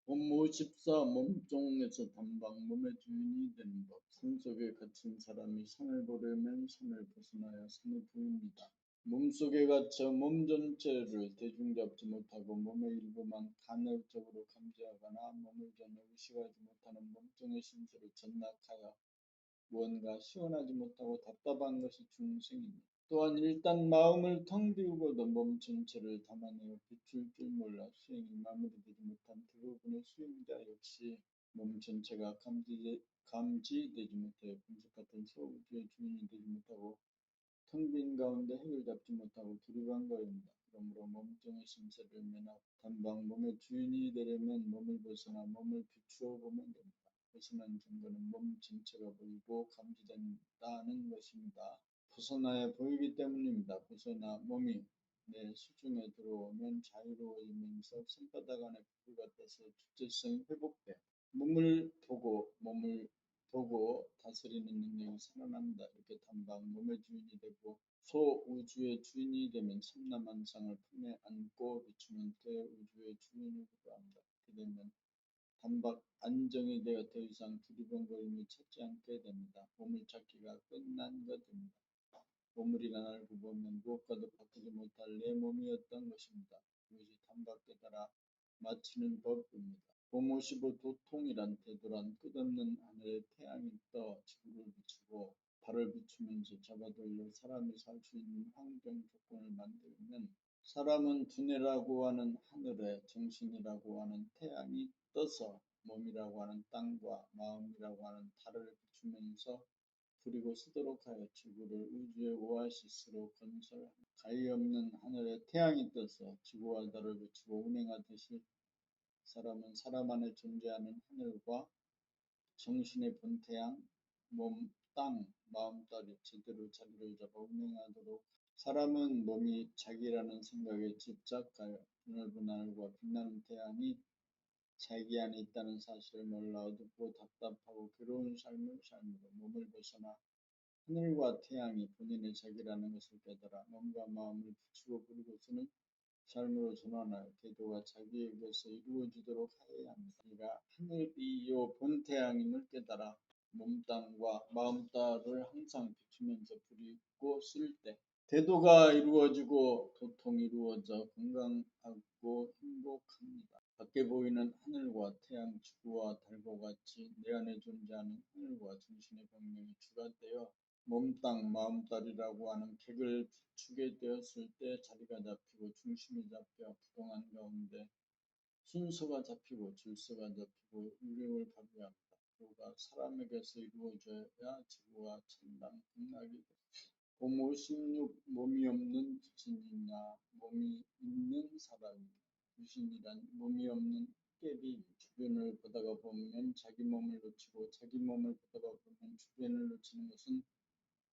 Speaker 1: 봄 54 몸종에서 단방 몸의 주인이 되는 법. 산속에 갇힌 사람이 산을 보려면 산을 벗어나야 산이 보입니다. 몸속에 갇혀 몸 전체를 대중잡지 못하고 몸의 일부만 간헐적으로 감지하거나 몸을 전혀 의식하지 못하는 몸종의 신세를 전락하여 무언가 시원하지 못하고 답답한 것이 중생입니다. 또한 일단 마음을 텅 비우고도 몸 전체를 담아내어 비출 줄 몰라 수행이 마무리되지 못한 대부분의 수행자 역시 몸 전체가 감지되지 못해 분석 같은 소우주의 주인이 되지 못하고 텅 빈 가운데 핵을 잡지 못하고 두리번 거입니다. 그러므로 몸종의 신세를 면하고 단방 몸의 주인이 되려면 몸을 벗어나 몸을 비추어 보면 됩니다. 벗어난 증거는 몸 전체가 보이고 감지된다는 것입니다. 벗어나야 보이기 때문입니다. 벗어나 몸이 내 수중에 들어오면 자유로워지면서 손바닥 안에 불 같아서 주체성이 회복돼 몸을 보고 다스리는 능력이 살아납니다. 이렇게 단방 몸의 주인이 되고 소우주의 주인이 되면 삼라만상을 품에 안고 비추는 대우주의 주인을 구합니다. 그렇게 되면 단박 안정이 되어 더 이상 두리번거림을 찾지 않게 됩니다. 몸을 찾기가 끝난 것입니다. 보물이란 알고 보면 무엇과도 바꾸지 못할 내 몸이었던 것입니다. 그것이 담박 깨달아 마치는 법입니다. 봄 55 도통이란 태도란 끝없는 하늘에 태양이 떠 지구를 비추고 달을 비추면서 잡아들여 사람이 살 수 있는 환경 조건을 만들면 사람은 두뇌라고 하는 하늘에 정신이라고 하는 태양이 떠서 몸이라고 하는 땅과 마음이라고 하는 달을 비추면서 부리고 쓰도록 하여 지구를 우주의 오아시스로 건설합니다. 가히 없는 하늘에 태양이 떠서 지구와 달을 비추고 운행하듯이 사람은 사람 안에 존재하는 하늘과 정신의 본태양, 몸, 땅, 마음, 딸이 제대로 자리를 잡아 운행하도록 사람은 몸이 자기라는 생각에 집착하여 드넓은 하늘과 빛나는 태양이 자기 안에 있다는 사실을 몰라 어둡고 답답하고 괴로운 삶을 삶으로 몸을 벗어나 하늘과 태양이 본인의 자기라는 것을 깨달아 몸과 마음을 비추고 부리고 쓰는 삶으로 전환하여 태도가 자기에게서 이루어지도록 하여야 합니다. 그러니까 하늘이요 본태양임을 깨달아 몸, 땅과 마음, 딸을 항상 비추면서 부리고 쓸 때 태도가 이루어지고 도통이 이루어져 건강하고 행복합니다. 밖에 보이는 하늘과 태양, 지구와 달과 같이 내 안에 존재하는 하늘과 정신의 병명이 주가 되어 몸, 땅, 마음, 딸이라고 하는 객을 비추게 되었을 때 자리가 잡히고 중심이 잡혀 부동한 가운데 순서가 잡히고 질서가 잡히고 윤리를 발휘합니다. 그가 사람에게서 이루어져야 지구와 천당, 극락이 됩니다. 봄 56 몸이 없는 귀신이나 몸이 있는 사람이 귀신이란 몸이 없는 깨비 주변을 보다가 보면 자기 몸을 놓치고 자기 몸을 보다가 보면 주변을 놓치는 것은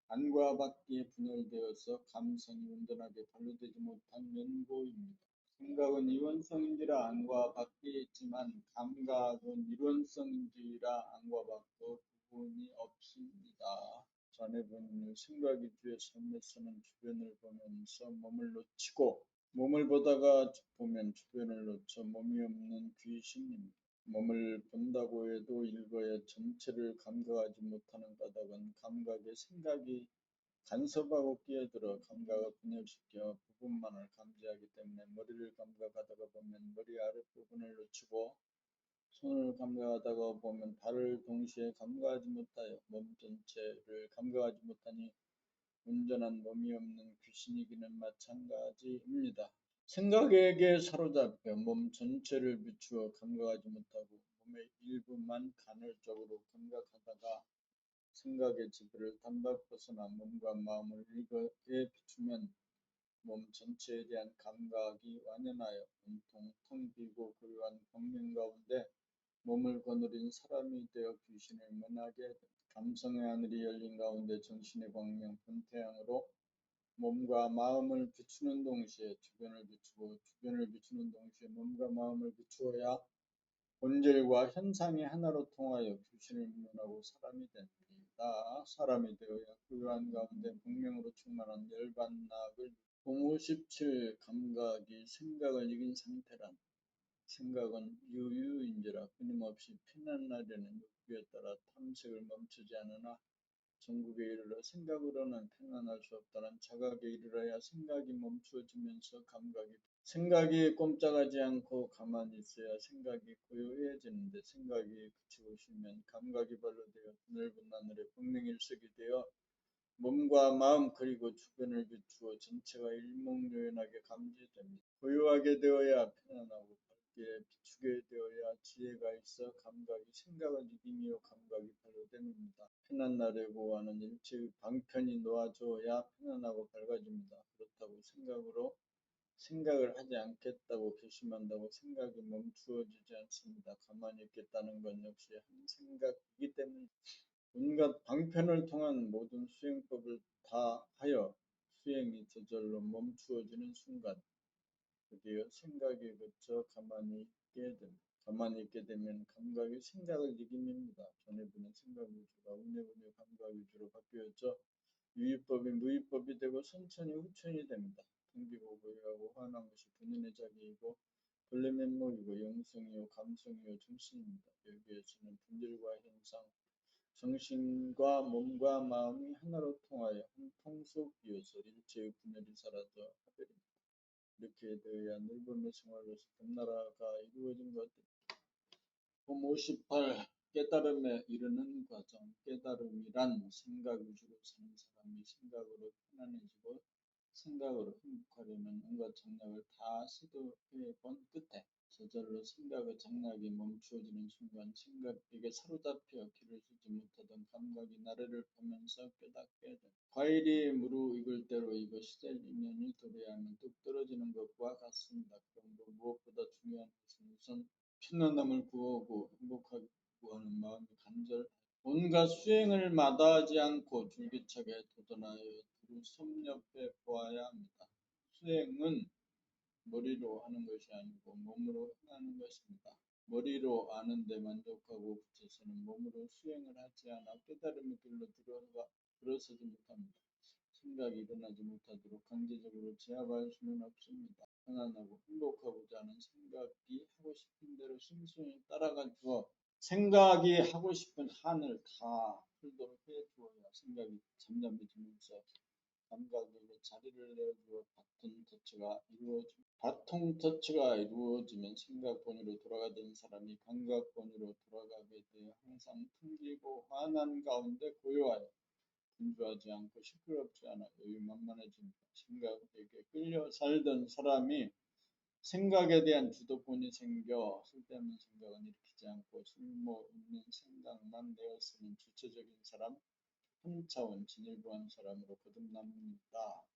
Speaker 1: 안과 밖에 분열되어서 감성이 온전하게 발효되지 못한 면보입니다. 생각은 이원성인지라 안과 밖에 있지만 감각은 이론성인지라 안과 밖에 구분이 없습니다. 전에 보면 생각이 주의 삶에서는 주변을 보면서 몸을 놓치고 몸을 보다가 보면 주변을 놓쳐 몸이 없는 귀신입니다. 몸을 본다고 해도 읽어야 전체를 감각하지 못하는 까닭은 감각에 생각이 간섭하고 끼어들어 감각을 분열시켜 부분만을 감지하기 때문에 머리를 감각하다가 보면 머리 아랫부분을 놓치고 손을 감각하다가 보면 발을 동시에 감각하지 못하여 몸 전체를 감각하지 못하니 온전한 몸이 없는 귀신이기는 마찬가지입니다. 생각에게 사로잡혀 몸 전체를 비추어 감각하지 못하고 몸의 일부만 간헐적으로 감각하다가 생각의 지배를 단박 벗어나 몸과 마음을 일거에 비추면 몸 전체에 대한 감각이 완연하여 온통 텅 비고 고요한 광명 가운데 몸을 거느린 사람이 되어 귀신을 면하게 됩니다. 감성의 하늘이 열린 가운데 정신의 광명 본태양으로 몸과 마음을 비추는 동시에 주변을 비추고 주변을 비추는 동시에 몸과 마음을 비추어야 본질과 현상이 하나로 통하여 귀신을 면하고 사람이 됩니다. 사람이 되어야 고요한 가운데 분명으로 충만한 열반낙을 봄 57 감각이 생각을 이긴 상태란 생각은 유유인지라 끊임없이 피난하려는 욕구에 따라 탐색을 멈추지 않으나 전국에 이르러 생각으로는 평안할 수 없다는 자각에 이르러야 생각이 멈추어지면서 생각이 꼼짝하지 않고 가만히 있어야 생각이 고요해지는데 생각이 그치고 쉬면 감각이 발로되어 넓은 하늘에 분명일석이 되어 몸과 마음 그리고 주변을 비추어 전체가 일목요연하게 감지됩니다. 고요하게 되어야 편안하고 밝게 비추게 되어야 지혜가 있어 감각이 생각을 이기며 감각이 발효됩니다. 편한 날에 구하는 일체의 방편이 놓아져야 편안하고 밝아집니다. 그렇다고 생각을 하지 않겠다고 결심한다고 생각이 멈추어지지 않습니다. 가만히 있겠다는 건 역시 한 생각이기 때문에 온갖 방편을 통한 모든 수행법을 다 하여 수행이 저절로 멈추어지는 순간 드디어 생각이 그쳐 가만히 있게 되면 감각이 생각을 이깁니다. 전에 보는 생각 위주가 운해운해 감각 위주로 바뀌었죠. 유의법이 무의법이 되고 선천이 후천이 됩니다. 텅비고 고요하고 환한 것이 본인의 자리이고 본래 면목이고 영성이요 감성이요 정신입니다. 여기에서는 본질과 현상 정신과 몸과 마음이 하나로 통하여 한 통속이어서 일체의 분열이 사라져 하별입니다. 이렇게 되어야 넓음의 생활로서 금나라가 이루어진 것 같습니다. 58. 깨달음에 이르는 과정. 깨달음이란 생각 위주로 사는 사람이 생각으로 편안해지고 생각으로 행복하려면 온갖 장락을 다 시도해 본 끝에 저절로 생각의 장락이 멈추어지는 순간 생각에게 사로잡혀 길을 쓰지 못하던 감각이 나래를 펴면서 깨닫게 된다. 과일이 무르익을 대로 이거 시절 인연이 도래야 하면 뚝 떨어지는 것과 같습니다. 그러므로 무엇보다 중요한 것은 우선 편안함을 구하고 행복하게 구하는 마음이 간절하다. 온갖 수행을 마다하지 않고 줄기차게 도전하여 두루 섭렵해 보아야 합니다. 수행은 머리로 하는 것이 아니고 몸으로 행하는 것입니다. 머리로 아는데 만족하고 붙여서는 몸으로 수행을 하지 않아 깨달음의 길로 들어서지 못합니다. 생각이 일어나지 못하도록 강제적으로 제압할 수는 없습니다. 편안하고 행복하고자 하는 생각이 하고 싶은 대로 순순히 따라가 주어 생각이 하고 싶은 한을 다 풀도록 해주어야 생각이 잠잠해지면서 감각에게 자리를 내어주어 바통 터치가 이루어지면 생각 본위로 돌아가던 사람이 감각 본위로 돌아가게 되어 항상 풍기고 환한 가운데 고요하여 분주하지 않고 시끄럽지 않아 여유만만해집니다. 생각에게 끌려 살던 사람이 생각에 대한 주도권이 생겨 쓸데없는 생각은 일으키지 않고 쓸모있는 생각만 내어 쓰는 주체적인 사람, 한 차원 진일보한 사람으로 거듭납니다.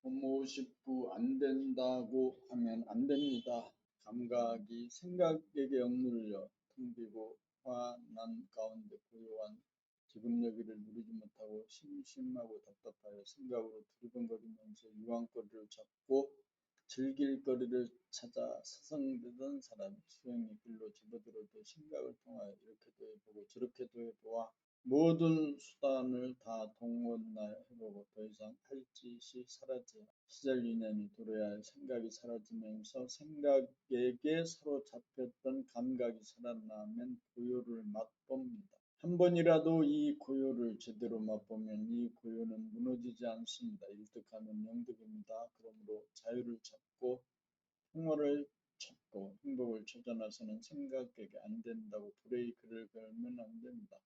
Speaker 1: 59. 안 된다고 하면 안 됩니다. 감각이 생각에게 억눌려 텅 비고 화난 가운데 고요한 지금 여기를 누리지 못하고 심심하고 답답하여 생각으로 두리번거리면서 유황거리를 잡고 즐길 거리를 찾아 서성대던 사람이 수행의 길로 접어들어도 생각을 통하여 이렇게도 해보고 저렇게도 해보아 모든 수단을 다 동원해보고 더 이상 할 짓이 사라져 시절 인연이 도래하여 생각이 사라지면서 생각에게 사로잡혔던 감각이 살아나면 고요를 맛봅니다. 한 번이라도 이 고요를 제대로 맛보면 이 고요는 무너지지 않습니다. 일득하면 영득입니다. 그러므로 자유를 찾고 평화를 찾고 행복을 찾아 나서는 생각에게 안 된다고 브레이크를 걸면 안 됩니다.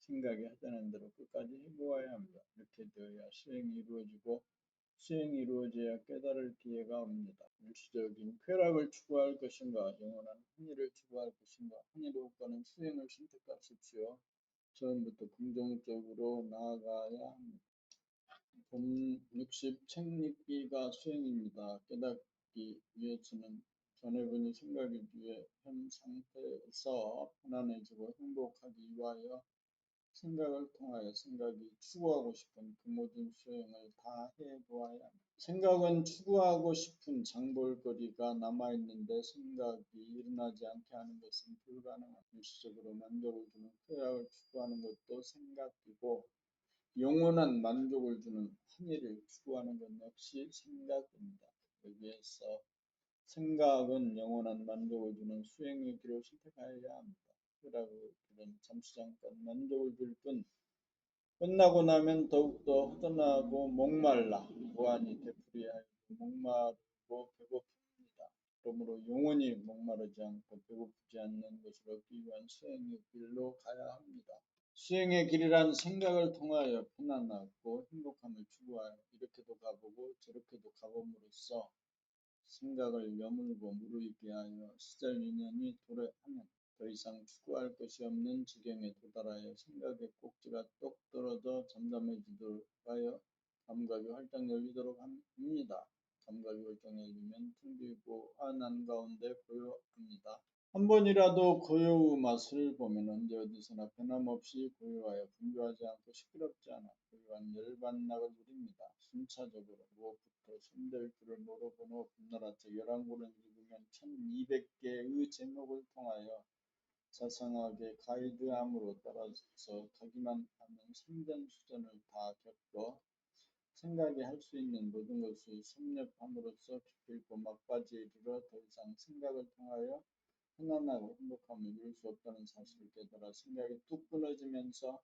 Speaker 1: 생각이 하자는 대로 끝까지 해보아야 합니다. 이렇게 되어야 수행이 이루어지고 수행이 이루어져야 깨달을 기회가 옵니다. 일시적인 쾌락을 추구할 것인가 영원한 흥미를 추구할 것인가 흥미로울까는 수행을 선택하십시오. 처음부터 긍정적으로 나아가야 합니다. 60. 책 읽기가 수행입니다. 깨닫기 위해서는 전해보니 생각이 뒤에 현 상태에서 편안해지고 행복하기 위하여 생각을 통하여 생각이 추구하고 싶은 그 모든 수행을 다 해보아야 합니다. 생각은 추구하고 싶은 장볼거리가 남아있는데 생각이 일어나지 않게 하는 것은 불가능합니다. 일시적으로 만족을 주는 쾌락을 추구하는 것도 생각이고 영원한 만족을 주는 환희를 추구하는 것 역시 생각입니다. 여기에서 생각은 영원한 만족을 주는 수행의 길을 선택하여야 합니다. 쾌락의 길은 잠시 잠깐 만족을 줄 뿐 끝나고 나면 더욱더 허전하고 목말라 무한히 되풀이하여 목마르고 배고픕니다. 그러므로 영원히 목마르지 않고 배고프지 않는 것을 얻기 위한 수행의 길로 가야 합니다. 수행의 길이란 생각을 통하여 편안하고 행복함을 추구하여 이렇게도 가보고 저렇게도 가봄으로써 생각을 여물고 무르익게 하여 시절 인연이 도래하면 더 이상 추구할 것이 없는 지경에 도달하여 생각의 꼭지가 똑 떨어져 잠잠해지도록 하여 감각이 활짝 열리도록 합니다. 감각이 활짝 열리면 텅 비고 환한 가운데 고요합니다. 한 번이라도 고요의 맛을 보면 언제 어디서나 변함없이 고요하여 분주하지 않고 시끄럽지 않아 고요한 열반락을 누립니다. 순차적으로 무엇부터 손댈 줄을 모르고는 금나라 책 11권을 읽으면 1200개의 제목을 통하여 자상하게 가이드함으로 따라서 가기만 하면 선전수전을 다 겪어 생각이 할 수 있는 모든 것을 섭렵함으로써 기필코 막바지에 이르러 더 이상 생각을 통하여 편안하고 행복함을 이룰 수 없다는 사실을 깨달아 생각이 뚝 끊어지면서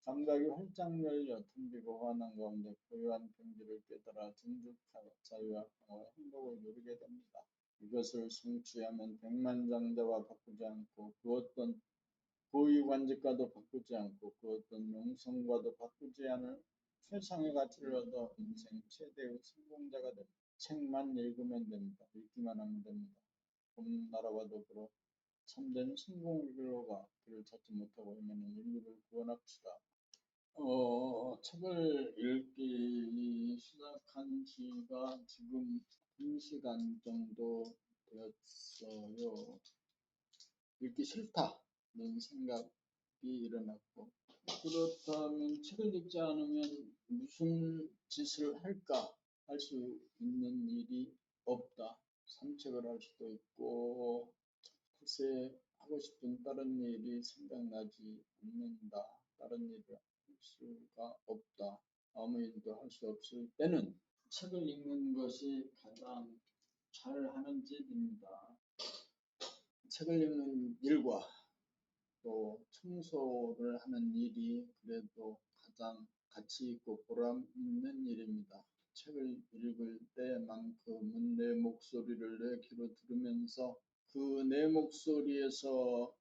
Speaker 1: 감각이 활짝 열려 텅 비고 환한 가운데 고요한 평지를 깨달아 진득한 자유와 평화와 행복을 누리게 됩니다. 이것을 성취하면 백만장자와 바꾸지 않고 그 어떤 고위관직과도 바꾸지 않고 그 어떤 명성과도 바꾸지 않을 최상의 가치를 얻어 인생 최대의 성공자가 됩니다. 책만 읽으면 됩니다. 읽기만 하면 됩니다. 봄 나라와 더불어 참된 성공의 길로가 길을 찾지 못하고 있는 인류를 구원합시다. 책을 읽기 시작한 지가 지금 1시간 정도 되었어요. 읽기 싫다는 생각이 일어났고, 그렇다면 책을 읽지 않으면 무슨 짓을 할까? 할 수 있는 일이 없다. 산책을 할 수도 있고, 글쎄 하고 싶은 다른 일이 생각나지 않는다. 다른 일을 할 수가 없다. 아무 일도 할 수 없을 때는 책을 읽는 것이 가장 잘하는 짓입니다. 책을 읽는 일과 또 청소를 하는 일이 그래도 가장 가치 있고 보람 있는 일입니다. 책을 읽을 때만큼은 내 목소리를 내 귀로 들으면서 그 내 목소리에서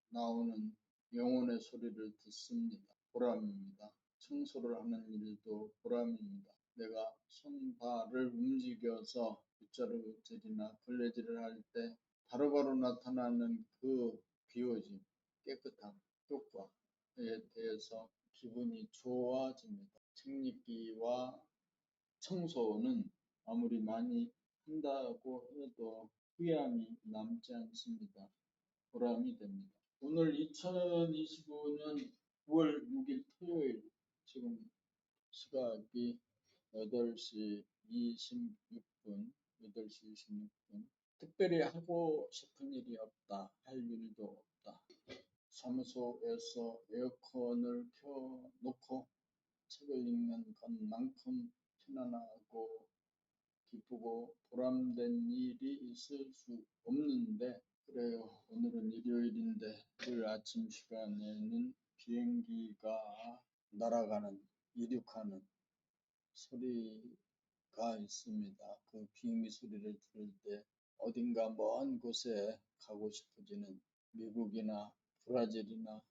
Speaker 1: 나오는 영혼의 소리를 듣습니다. 보람입니다. 청소를 하는 일도 보람입니다. 내가 손발을 움직여서 빗자루질이나 걸레질을 할 때 바로바로 나타나는 그 비워짐, 깨끗함, 효과에 대해서 기분이 좋아집니다. 책 읽기와 청소는 아무리 많이 한다고 해도 후회함이 남지 않습니다. 보람이 됩니다. 오늘 2025년 9월 6일 토요일, 지금 시각이 8시 26분, 8시 26분. 특별히 하고 싶은 일이 없다. 할 일도 없다. 사무소에서 에어컨을 켜놓고 책을 읽는 것만큼 편안하고 기쁘고 보람된 일이 있을 수 없는데, 그래요. 오늘은 일요일인데 그 아침 시간에는 비행기가 날아가는, 이륙하는 소리가 있습니다. 그 비행기 소리를 들을 때 어딘가 먼 곳에 가고 싶어지는, 미국이나 브라질이나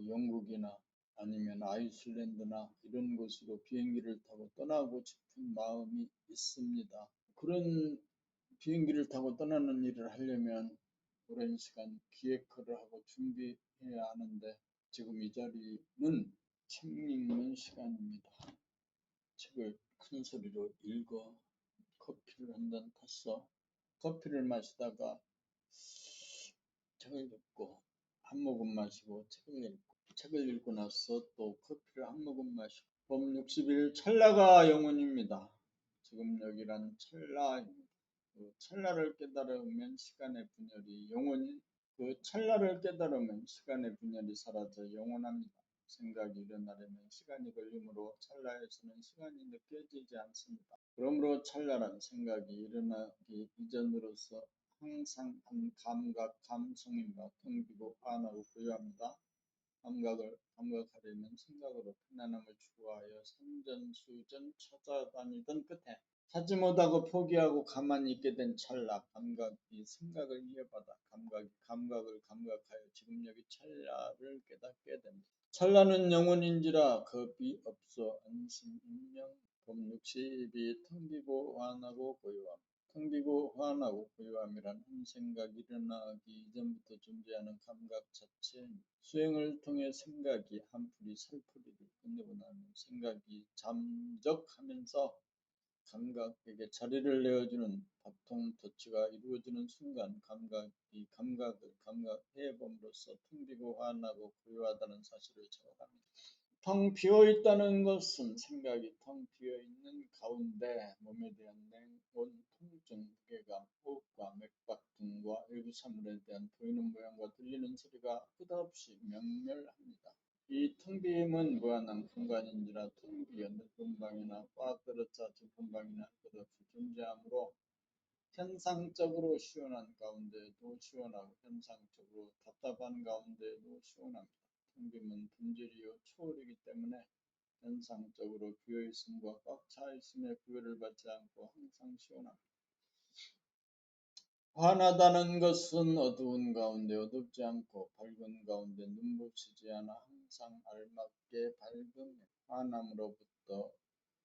Speaker 1: 영국이나 아니면 아이슬란드나 이런 곳으로 비행기를 타고 떠나고 싶은 마음이 있습니다. 그런 비행기를 타고 떠나는 일을 하려면 오랜 시간 기획을 하고 준비해야 하는데, 지금 이 자리는 책 읽는 시간입니다. 책을 큰 소리로 읽어 커피를 한 잔 탔어. 커피를 마시다가 책을 읽고 한 모금 마시고 책을 읽고 나서 또 커피를 한 모금 마시고. 봄 60일 찰나가 영혼입니다. 지금 여기란 찰나입니다. 그 찰나를 깨달으면 시간의 분열이 영원히, 그 찰나를 깨달으면 시간의 분열이 사라져 영원합니다. 생각이 일어나려면 시간이 걸리므로 찰나에서는 시간이 느껴지지 않습니다. 그러므로 찰나란 생각이 일어나기 이전으로서 항상 한 감각, 감성인가 텅 비고 환하고 고요합니다. 감각을 감각하려면 생각으로 편안함을 추구하여 산전수전 찾아다니던 끝에 찾지 못하고 포기하고 가만히 있게 된 찰나, 감각이 생각을 이어받아 감각이 감각을 감각하여 지금 여기 찰나를 깨닫게 됩니다. 찰나는 영혼인지라 겁이 없어 안심인명. 봄 60이 텅 비고 환하고 고요함. 텅 비고 환하고 고요함이란 한 생각이 일어나기 이전부터 존재하는 감각 자체입니다. 수행을 통해 생각이 한풀이 살풀이를 끝내고 나면 생각이 잠적하면서 감각에게 자리를 내어주는 바통 터치가 이루어지는 순간 감각이 감각을 감각해봄으로써 텅 비고 환하고 고요하다는 사실을 자각합니다. 텅 비어있다는 것은 생각이 텅 비어있는 가운데 몸에 대한 냉온, 통증, 무게감, 호흡과 맥박 등과 일부 사물에 대한 보이는 모양과 들리는 소리가 끝없이 명멸합니다. 이 텅 비임은 무한한 공간인지라 텅 비어 넓은 방이나 꽉 들어차 좁은 방이나 할 것 없이 존재하므로 현상적으로 시원한 가운데에도 시원하고 현상적으로 답답한 가운데에도 시원합니다. 텅 비면 분질이요 초월이기 때문에 현상적으로 비어있음과 꽉 차있음에 구애를 받지 않고 항상 시원합니다. 환하다는 것은 어두운 가운데 어둡지 않고 밝은 가운데 눈부시지 않아 항상 알맞게 밝은 환함으로부터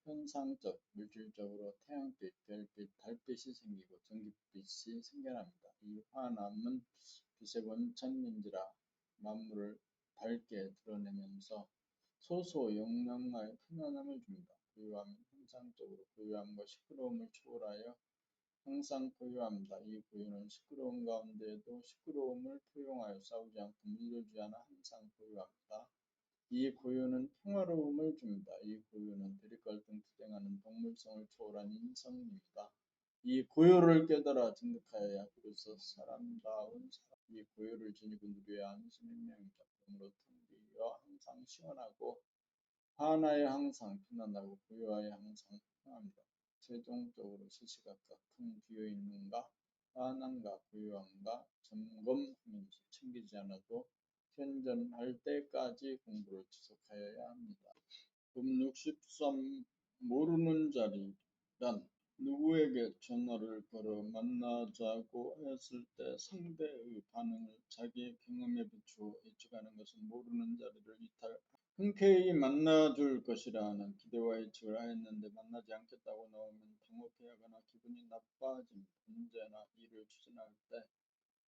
Speaker 1: 현상적, 물질적으로 태양빛, 별빛, 달빛이 생기고 전기빛이 생겨납니다. 이 환함은 빛의 원천인지라 만물을 밝게 드러내면서 소소 영롱하여 편안함을 줍니다. 고요함은 현상적으로 고요함과 시끄러움을 초월하여 항상 고요합니다. 이 고요는 시끄러운 가운데에도 시끄러움을 포용하여 싸우지 않고 물들지 않아 항상 고요합니다. 이 고요는 평화로움을 줍니다. 이 고요는 대립갈등 투쟁하는 동물성을 초월한 인성입니다. 이 고요를 깨달아 증득하여야 비로소 사람다운 사람. 이 고요를 지니고 누려야 안심의 명입니다. 그러므로 텅비어 항상 시원하고 하나에 항상 편안하고 고요하에 항상 평안합니다. 최종적으로 시시각각 텅 비어있는가 환한가 고요한가 점검하면서 챙기지 않아도 현전할 때까지 공부를 지속하여야 합니다. 금 63 모르는 자리란 누구에게 전화를 걸어 만나자고 했을 때 상대의 반응을 자기의 경험에 비추어 예측하는 것은 모르는 자리를 흔쾌히 만나줄 것이라는 기대와 예측을 하였는데 만나지 않겠다고 나오면 당혹해하거나 기분이 나빠집니다. 언제나 일을 추진할 때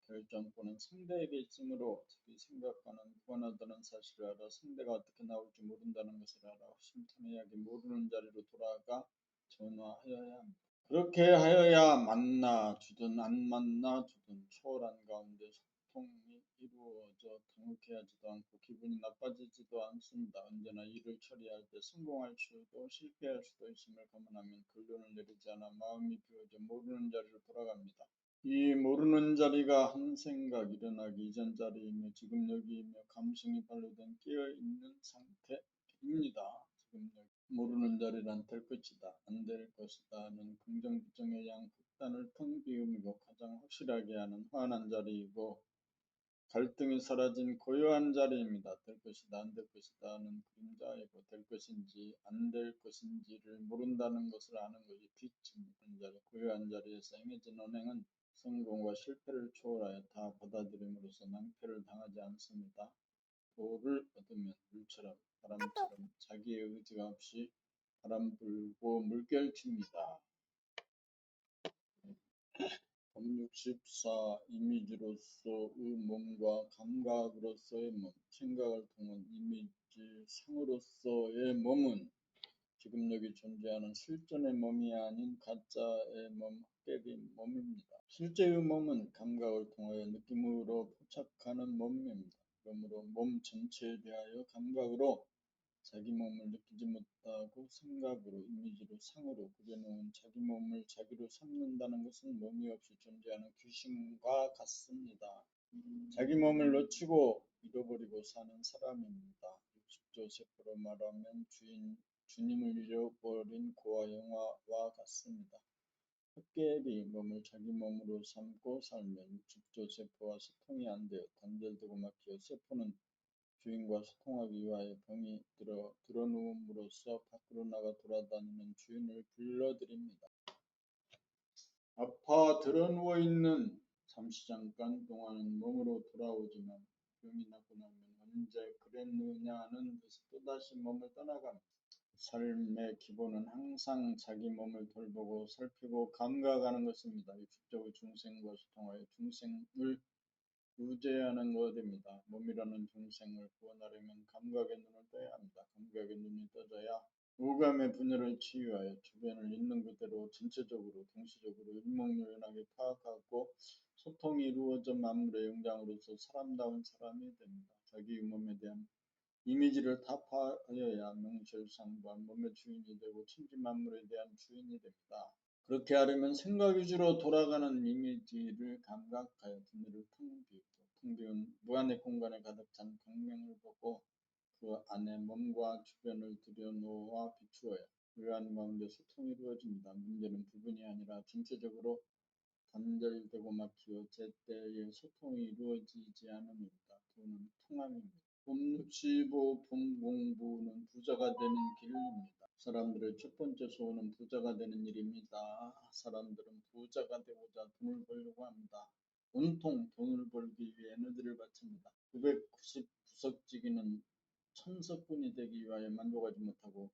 Speaker 1: 결정권은 상대에게 있으므로 자기 생각과는 무관하다는 사실을 알아 상대가 어떻게 나올지 모른다는 것을 알아 심탄회하게 모르는 자리로 돌아가 전화하여야 합니다. 그렇게 하여야 만나 주든 안 만나 주든 초월한 가운데 소통이 이루어져 당혹해하지도 않고 기분이 나빠지지도 않습니다. 언제나 일을 처리할 때 성공할 수도 실패할 수도 있음을 감안하면 결론을 내리지 않아 마음이 비워져 모르는 자리로 돌아갑니다. 이 모르는 자리가 한 생각 일어나기 이전 자리이며 지금 여기이며 감성이 발효된 깨어있는 상태입니다. 지금 여기 모르는 자리란 될 것이다, 안 될 것이다는 긍정 부정의 양 극단을 텅 비움이고 가장 확실하게 하는 환한 자리이고 갈등이 사라진 고요한 자리입니다. 될 것이다, 안 될 것이다는 그림자이고 될 것인지 안 될 것인지를 모른다는 것을 아는 것이 빛입니다. 고요한 자리에서 행해진 언행은 성공과 실패를 초월하여 다 받아들임으로써 낭패를 당하지 않습니다. 도를 얻으면 물처럼 바람처럼 자기의 의지가 없이 바람 불고 물결칩니다. 64 이미지로서의 몸과 감각으로서의 몸, 생각을 통한 이미지 상으로서의 몸은 지금 여기 존재하는 실존의 몸이 아닌 가짜의 몸, 헛개비 몸입니다. 실제의 몸은 감각을 통하여 느낌으로 포착하는 몸입니다. 그러므로 몸 전체에 대하여 감각으로 자기 몸을 느끼지 못하고 생각으로 이미지로 상으로 그려놓은 자기 몸을 자기로 삼는다는 것은 몸이 없이 존재하는 귀신과 같습니다. 자기 몸을 놓치고 잃어버리고 사는 사람입니다. 60조 세포로 말하면 주님을 잃어버린 고아 영화와 같습니다. 헛개비 몸을 자기 몸으로 삼고 살면 60조 세포와 소통이 안 되어 단절되고 막혀 세포는 주인과 소통하기 위하여 병이 들어누움으로써 밖으로 나가 돌아다니는 주인을 불러들입니다. 아파 드러누워있는 잠시 잠깐 동안은 몸으로 돌아오지만 병이 나고 나면 언제 그랬느냐는 듯이 또다시 몸을 떠나갑니다. 삶의 기본은 항상 자기 몸을 돌보고 살피고 감각하는 것입니다. 육식적의 중생과 소통하여 중생을 구제하는 것입니다. 몸이라는 중생을 구원하려면 감각의 눈을 떠야 합니다. 감각의 눈이 떠져야 오감의 분열을 치유하여 주변을 있는 그대로 전체적으로 동시적으로 일목요연하게 파악하고 소통이 이루어져 만물의 영장으로서 사람다운 사람이 됩니다. 자기의 몸에 대한 이미지를 타파하여야 명실상부한 몸의 주인이 되고 천지 만물에 대한 주인이 됩니다. 그렇게 하려면 생각 위주로 돌아가는 이미지를 감각하여 두뇌를 텅 비운 무한의 공간에 가득 찬 광명을 보고 그 안에 몸과 주변을 들여놓아 비추어야 그 안 가운데 소통이 이루어집니다. 문제는 부분이 아니라 전체적으로 단절되고 막히어 제때에 소통이 이루어지지 않음입니다. 돈은 통함입니다. 봄 65 봄 공부는 부자가 되는 길입니다. 사람들의 첫 번째 소원은 부자가 되는 일입니다. 사람들은 부자가 되고자 돈을 벌려고 합니다. 온통 돈을 벌기 위해 에너지를 바칩니다. 999석지기는 1000석군이 되기 위하여 만족하지 못하고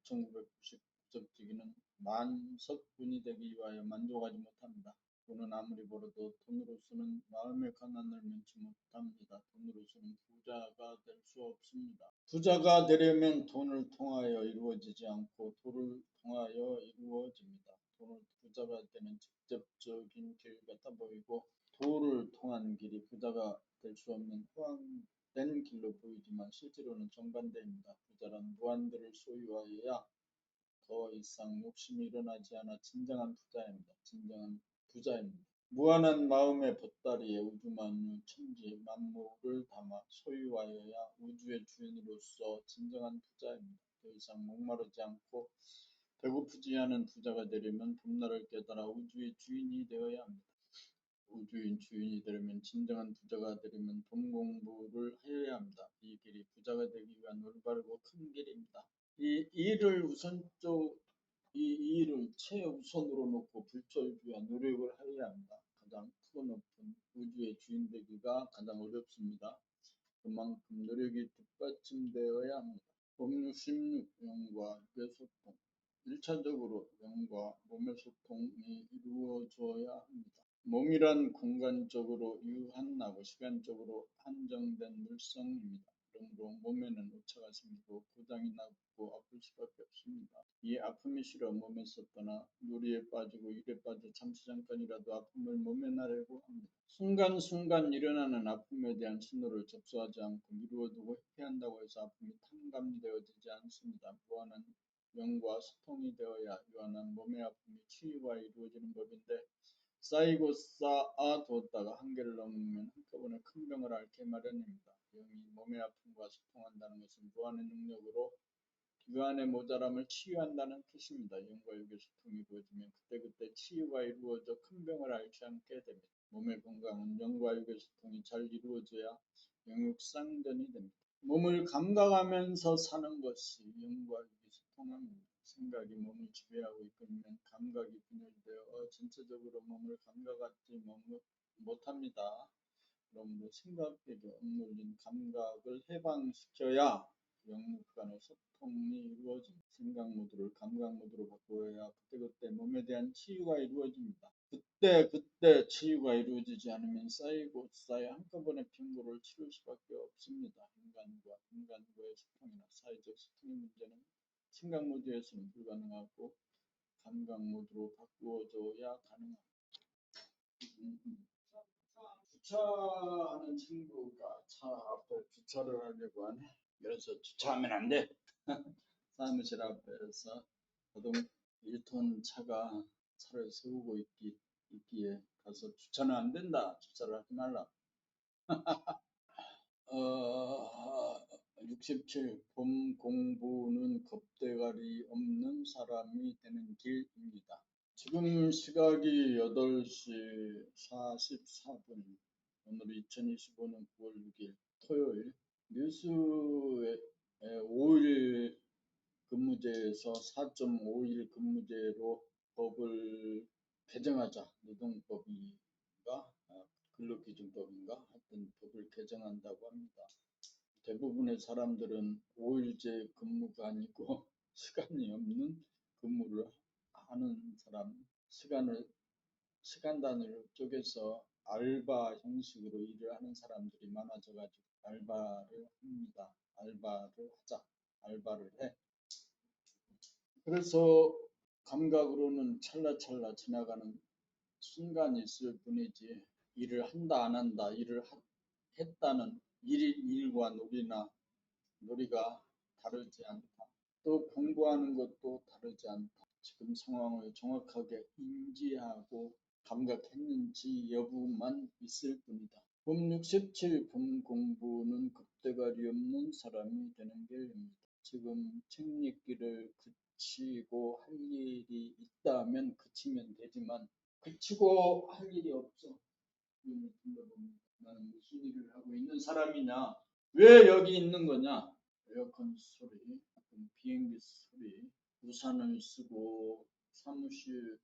Speaker 1: 9999석지기는 10,000석군이 되기 위하여 만족하지 못합니다. 돈은 아무리 벌어도 돈으로서는 마음의 가난을 면치 못합니다. 돈으로서는 부자가 될 수 없습니다. 부자가 되려면 돈을 통하여 이루어지지 않고 도를 통하여 이루어집니다. 돈을 부자가 되는 직접적인 길 같아 보이고 도를 통한 길이 부자가 될 수 없는 허황된 길로 보이지만 실제로는 정반대입니다. 부자란 무한대를 소유하여야 더 이상 욕심이 일어나지 않아 진정한 부자입니다. 무한한 마음의 보따리에 우주만유 천지 만물을 담아 소유하여야 우주의 주인으로서 진정한 부자입니다. 더 이상 목마르지 않고 배고프지 않은 부자가 되려면 봄날을 깨달아 우주의 주인이 되어야 합니다. 우주인 주인이 되려면 진정한 부자가 되려면 돈 공부를 해야 합니다. 이 길이 부자가 되기 위한 올바르고 큰 길입니다. 이 일을 최우선으로 놓고 불철주야 노력을 해야 합니다. 가장 크고 높은 우주의 주인 되기가 가장 어렵습니다. 그만큼 노력이 뒷받침되어야 합니다. 법률 16 영과 육의 소통 1차적으로 영과 몸의 소통이 이루어져야 합니다. 몸이란 공간적으로 유한하고 시간적으로 한정된 물성입니다. 그러므로 몸에는 오차가 생기고 고장이 나고 아플 수밖에 없습니다. 이 아픔이 싫어 몸에서 떠나 놀이에 빠지고 일에 빠져 잠시 잠깐이라도 아픔을 모면하려고 합니다. 순간순간 일어나는 아픔에 대한 신호를 접수하지 않고 미루어두고 회피한다고 해서 아픔이 탕감되어지지 않습니다. 무한한 영과 소통이 되어야 유한한 몸의 아픔이 치유가 이루어지는 법인데 쌓이고 쌓아두었다가 한계를 넘으면 한꺼번에 큰 병을 앓게 마련입니다. 영이 몸의 아픔과 소통한다는 것은 무한의 능력으로 그 안의 모자람을 치유한다는 뜻입니다. 영과 육의 소통이 이루어지면 그때그때 치유가 이루어져 큰 병을 앓지 않게 됩니다. 몸의 건강은 영과 육의 소통이 잘 이루어져야 영육상전이 됩니다. 몸을 감각하면서 사는 것이 영과 육의 소통합니다. 생각이 몸을 지배하고 이끌면 감각이 분열되어 전체적으로 몸을 감각하지 못합니다. 그러므로 생각에게 억눌린 감각을 해방시켜야 영육 간의 소통이 이루어집니다. 생각 모드를 감각 모드로 바꾸어야 그때그때 몸에 대한 치유가 이루어집니다. 그때 치유가 이루어지지 않으면 쌓이고 쌓여 한꺼번에 핑고를 치를 수밖에 없습니다. 인간과 인간과의 소통이나 사회적 소통의 문제는 생각 모드에서는 불가능하고 감각 모드로 바꾸어져야 가능합니다. 주차하는 친구가 차 앞에 주차를 하려고 하네. 그래서 주차하면 안 돼. 사무실 앞에서 자동 1톤 차가 차를 세우고 있기에 가서 주차는 안 된다. 주차를 하지 말라. 67 봄 공부는 겁대가리 없는 사람이 되는 길입니다. 지금 시각이 8시 44분. 오늘 2025년 9월 6일 토요일. 뉴스에 5일 근무제에서 4.5일 근무제로 법을 개정하자. 노동법인가 근로기준법인가 하여튼 법을 개정한다고 합니다. 대부분의 사람들은 5일제 근무가 아니고 시간이 없는 근무를 하는 사람, 시간 단위를 쪼개서 알바 형식으로 일을 하는 사람들이 많아져가지고 알바를 합니다. 알바를 해. 그래서 감각으로는 찰나찰나 지나가는 순간이 있을 뿐이지 일을 한다 안 한다, 일을 했다는 일과 놀이가 다르지 않다. 또 공부하는 것도 다르지 않다. 지금 상황을 정확하게 인지하고 감각했는지 여부만 있을 뿐이다. 봄 67 봄 공부는 겁대가리 없는 사람이 되는 길입니다. 지금 책 읽기를 그치고 할 일이 있다면 그치면 되지만 그치고 할 일이 없어. 눈을 둘러봅니다. 나는 무슨 일을 하고 있는 사람이냐? 왜 여기 있는 거냐? 에어컨 소리, 비행기 소리, 우산을 쓰고 사무실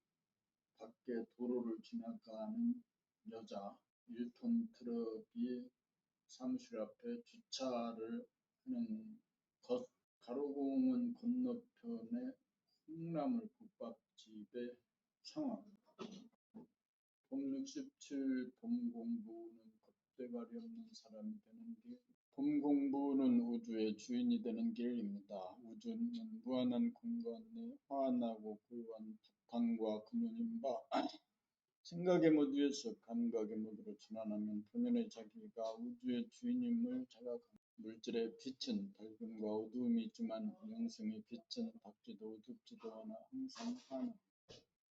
Speaker 1: 밖에 도로를 지나가는 여자, 1톤 트럭이 사무실 앞에 주차를 하는 것, 가로공원 건너편에 콩나물 국밥집의 상황. 봄 67, 봄 공부는 겁대가리 없는 사람이 되는 길. 봄 공부는 우주의 주인이 되는 길입니다. 우주는 무한한 공간에 화나고 굴한 바탕과 그늘인 바 생각의 모두에서 감각의 모두로 전환하면 본연의 자기가 우주의 주인임을 자각합니다. 물질의 빛은 밝음과 어두움이 있지만 영성의 빛은 밝지도 어둡지도 않아 항상 환합니다.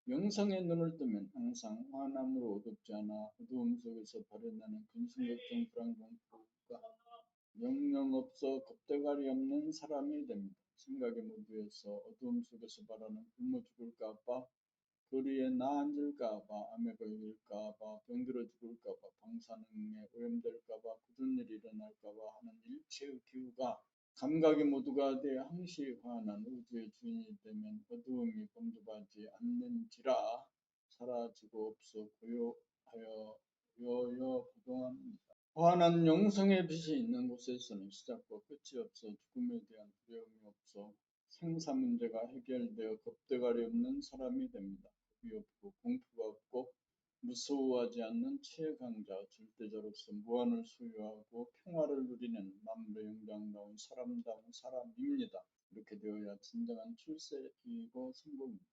Speaker 1: 영성의 눈을 뜨면 항상 환함으로 어둡지 않아 어두움 속에서 발현하는 근심 걱정 불안 공포가 영영 없어 겁대가리 없는 사람이 됩니다. 생각의 모두에서 어두움 속에서 발하는 굶어 죽을까봐 거리에 나 앉을까봐 암에 걸릴까봐 병들어 죽을까봐 방사능에 오염될까봐 굳은 일이 일어날까봐 하는 일체의 기후가 감각의 모두가 되어 항시 환한 우주의 주인이 되면 어두움이 범접하지 않는지라 사라지고 없어 고요하여 여여부동합니다. 환한 영성의 빛이 있는 곳에서는 시작과 끝이 없어 죽음에 대한 두려움이 없어 생사 문제가 해결되어 겁대가리 없는 사람이 됩니다. 겁이 없고 공포가 없고 무서워하지 않는 최강자 절대자로서 무한을 소유하고 평화를 누리는 만물의 영장다운 사람다운 사람입니다. 이렇게 되어야 진정한 출세이고 성공입니다.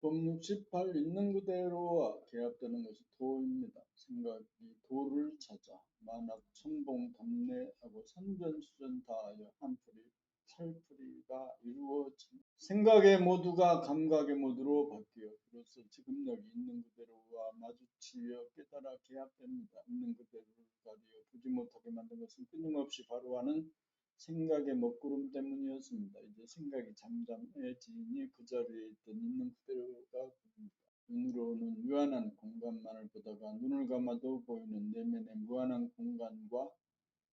Speaker 1: 봄 68 있는 그대로와 개합되는 것이 도입니다. 생각이 도를 찾아 만합 천봉 담내하고 선전수전 다하여 한풀이 살풀이가 이루어집니다. 생각의 모두가 감각의 모두로 바뀌어 비로소 지금 여기 있는 그대로와 마주치려 깨달아 개합됩니다. 있는 그대로를 가리어 보지 못하게 만든 것은 끊임없이 바로하는 생각의 먹구름 때문이었습니다. 이제 생각이 잠잠해지니 그 자리에 있던 있는 그대로가 보입니다. 눈으로는 유한한 공간만을 보다가 눈을 감아도 보이는 내면의 무한한 공간과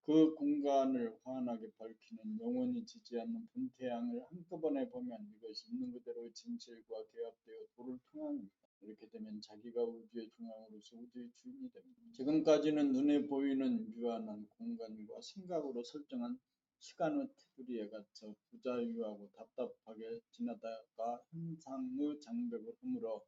Speaker 1: 그 공간을 환하게 밝히는 영원히 지지 않는 분태양을 한꺼번에 보면 이것이 있는 그대로의 진실과 개합되어 도를 통합니다. 이렇게 되면 자기가 우주의 중앙으로서 우주의 주인이 됩니다. 지금까지는 눈에 보이는 유한한 공간과 생각으로 설정한 시간의 테두리에 갇혀 부자유하고 답답하게 지나다가 현상의 장벽을 허물어